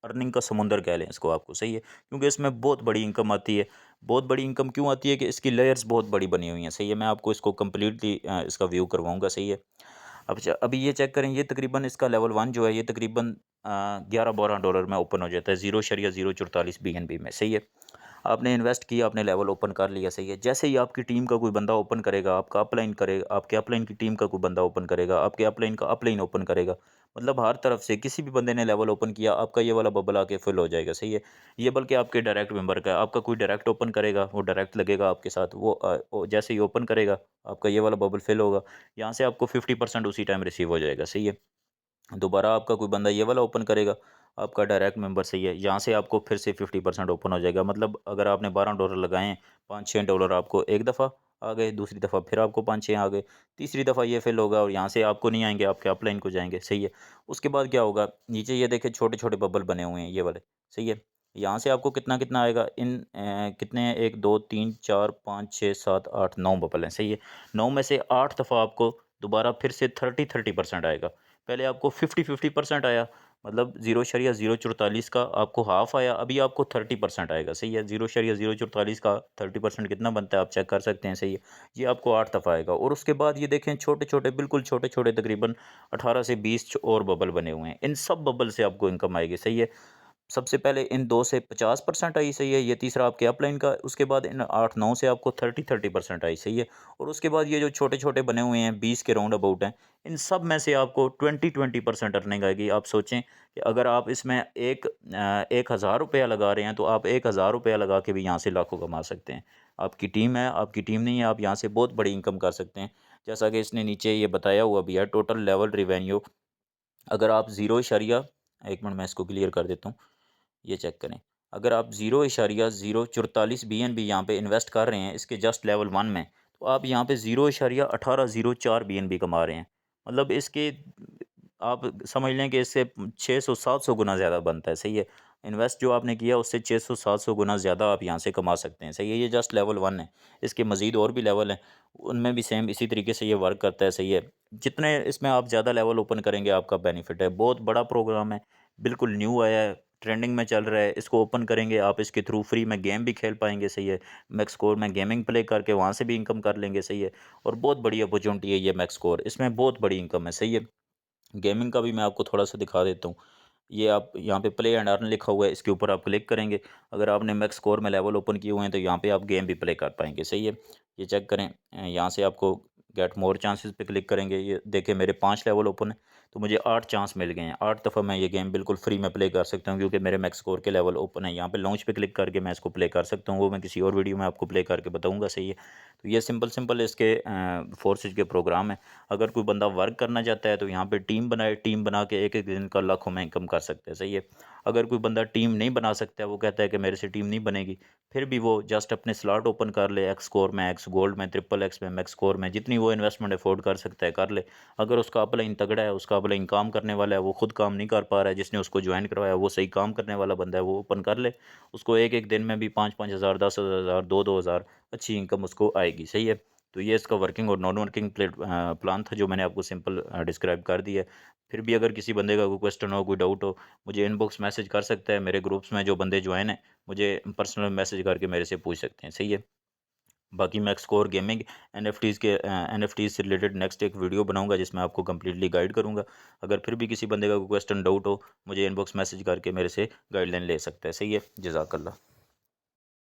Speaker 1: अर्निंग का समुंदर कह लें इसको आपको। सही है, क्योंकि इसमें बहुत बड़ी इनकम आती है। बहुत बड़ी इनकम क्यों आती है कि इसकी लेयर्स बहुत बड़ी बनी हुई हैं। सही है, मैं आपको इसको कम्प्लीटली इसका व्यू करवाऊंगा। सही है, अब अभी ये चेक करें, ये तकरीबन इसका लेवल 1 जो है ये तकरीबन 11-12 डॉलर में ओपन हो जाता है, 0.044 BNB में। सही है, आपने इन्वेस्ट किया, आपने लेवल ओपन कर लिया। सही है, जैसे ही आपकी टीम का कोई बंदा ओपन करेगा, आपका अपलाइन करेगा, आपके अपलाइन की टीम का कोई बंदा ओपन करेगा, आपके अपलाइन का अपलाइन ओपन करेगा, मतलब हर तरफ से किसी भी बंदे ने लेवल ओपन किया, आपका ये वाला बबल आके फिल हो जाएगा। सही है, ये बल्कि आपके डायरेक्ट मेंबर का है, आपका कोई डायरेक्ट ओपन करेगा वो डायरेक्ट लगेगा आपके साथ, वो जैसे ही ओपन करेगा आपका ये वाला बबल फिल होगा, यहाँ से आपको 50% उसी टाइम रिसीव हो जाएगा। सही है, दोबारा आपका कोई बंदा ये वाला ओपन करेगा, आपका डायरेक्ट मेंबर। सही है, यहाँ से आपको फिर से 50% ओपन हो जाएगा। मतलब अगर आपने 12 डॉलर लगाए हैं, 5-6 डॉलर आपको एक दफ़ा आ गए, दूसरी दफ़ा फिर आपको 5-6 आ गए, तीसरी दफ़ा ये फिल होगा और यहाँ से आपको नहीं आएंगे, आपके अपलाइन को जाएंगे। सही है, उसके बाद क्या होगा, नीचे ये देखें छोटे छोटे बबल बने हुए हैं ये वाले। सही है, यहाँ से आपको कितना कितना आएगा, कितने हैं, 1 2 3 4 5 6 7 8 9 बबल हैं। सही है, 9 में से 8 दफ़ा आपको दोबारा फिर से 30-30% आएगा। पहले आपको 50-50% आया, मतलब 0.044 का आपको हाफ आया, अभी आपको 30% आएगा। सही है, 0.044 का 30% कितना बनता है आप चेक कर सकते हैं। सही है, ये आपको 8 दफ़ा आएगा। और उसके बाद ये देखें छोटे छोटे, बिल्कुल छोटे छोटे, तकरीबन 18 से 20 और बबल बने हुए हैं, इन सब बबल से आपको इनकम आएगी। सही है, सबसे पहले इन 2 से 50% आई। सही है, ये तीसरा आपके अपलाइन का, उसके बाद इन 8-9 से आपको 30-30% आई। सही है, और उसके बाद ये जो छोटे छोटे बने हुए हैं 20 के राउंड अबाउट हैं, इन सब में से आपको 20-20% अर्निंग आएगी। आप सोचें कि अगर आप इसमें 1,000 रुपया लगा रहे हैं तो आप 1,000 रुपया लगा के भी यहाँ से लाखों कमा सकते हैं। आपकी टीम है, आपकी टीम नहीं है, आप यहाँ से बहुत बड़ी इनकम कर सकते हैं। जैसा कि इसने नीचे ये बताया हुआ भी है, टोटल लेवल रिवेन्यू, अगर आप 0, 1 मिनट मैं इसको क्लियर कर देता हूँ, ये चेक करें। अगर आप 0.044 BNB यहाँ पे इन्वेस्ट कर रहे हैं इसके जस्ट लेवल 1 में, तो आप यहाँ पे 0.1804 BNB कमा रहे हैं। मतलब इसके आप समझ लें कि इससे 600-700 गुना ज़्यादा बनता है। सही है, इन्वेस्ट जो आपने किया उससे 600-700 गुना ज़्यादा आप यहाँ से कमा सकते हैं। सही है, ये जस्ट लेवल 1 है, इसके मज़ीद और भी लेवल हैं, उनमें भी सेम इसी तरीके से ये वर्क करता है। सही है, जितने इसमें आप ज़्यादा लेवल ओपन करेंगे आपका बेनिफिट है। बहुत बड़ा प्रोग्राम है, बिल्कुल न्यू आया है, ट्रेंडिंग में चल रहा है। इसको ओपन करेंगे आप, इसके थ्रू फ्री में गेम भी खेल पाएंगे। सही है, मैक्स स्कोर में गेमिंग प्ले करके वहाँ से भी इनकम कर लेंगे। सही है, और बहुत बड़ी अपॉर्चुनिटी है ये मैक्स स्कोर, इसमें बहुत बड़ी इनकम है। सही है, गेमिंग का भी मैं आपको थोड़ा सा दिखा देता हूँ। ये आप यहाँ पे प्ले एंड अर्न लिखा हुआ है, इसके ऊपर आप क्लिक करेंगे, अगर आपने मैक्स स्कोर में लेवल ओपन किए हुए हैं तो यहाँ पे आप गेम भी प्ले कर पाएंगे। सही है, ये चेक करें, यहाँ से आपको गेट मोर चांसेस पे क्लिक करेंगे, ये देखें मेरे 5 लेवल ओपन है, तो मुझे 8 चांस मिल गए हैं। 8 दफ़ा मैं ये गेम बिल्कुल फ्री में प्ले कर सकता हूँ क्योंकि मेरे मैक्स स्कोर के लेवल ओपन है। यहाँ पे लॉन्च पे क्लिक करके मैं इसको प्ले कर सकता हूँ, वो मैं किसी और वीडियो में आपको प्ले करके बताऊँगा। सही है, तो ये सिंपल सिंपल इसके फोर्सेज के प्रोग्राम है। अगर कोई बंदा वर्क करना चाहता है तो यहाँ पे टीम बनाए, टीम बना के एक एक दिन का लाखों में इनकम कर सकता है। सही है, अगर कोई बंदा टीम नहीं बना सकता है, वो कहता है कि मेरे से टीम नहीं बनेगी, फिर भी वो जस्ट अपने स्लॉट ओपन कर ले, एक्स स्कोर में, एक्स गोल्ड में, ट्रिपल एक्स में, मैक्स स्कोर में, जितनी वो इन्वेस्टमेंट अफोर्ड कर सकता है कर ले। अगर उसका अपलाइन तगड़ा है, उसका अपलाइन काम करने वाला है, वो खुद काम नहीं कर पा रहा है, जिसने उसको ज्वाइन करवाया वो सही काम करने वाला बंदा है, वो ओपन कर ले, उसको एक एक दिन में भी 5-5 हज़ार, 10-10 हज़ार, 2-2 हज़ार अच्छी इनकम उसको आएगी। सही है, तो ये इसका वर्किंग और नॉन वर्किंग प्लान था जो मैंने आपको सिंपल डिस्क्राइब कर दिया है। फिर भी अगर किसी बंदे का कोई क्वेश्चन हो, कोई डाउट हो, मुझे इनबॉक्स मैसेज कर सकता है। मेरे ग्रुप्स में जो बंदे ज्वाइन हैं, मुझे पर्सनल मैसेज करके मेरे से पूछ सकते हैं, सही है। बाकी मैं एक्सकोर गेमिंग एनएफटीज़ से रिलेटेड नेक्स्ट एक वीडियो बनाऊंगा जिसमें आपको कंप्लीटली गाइड करूंगा। अगर फिर भी किसी बंदे का कोई क्वेश्चन डाउट हो, मुझे इनबॉक्स मैसेज करके मेरे से गाइडलाइन ले सकता है, सही है। जज़ाकल्लाह।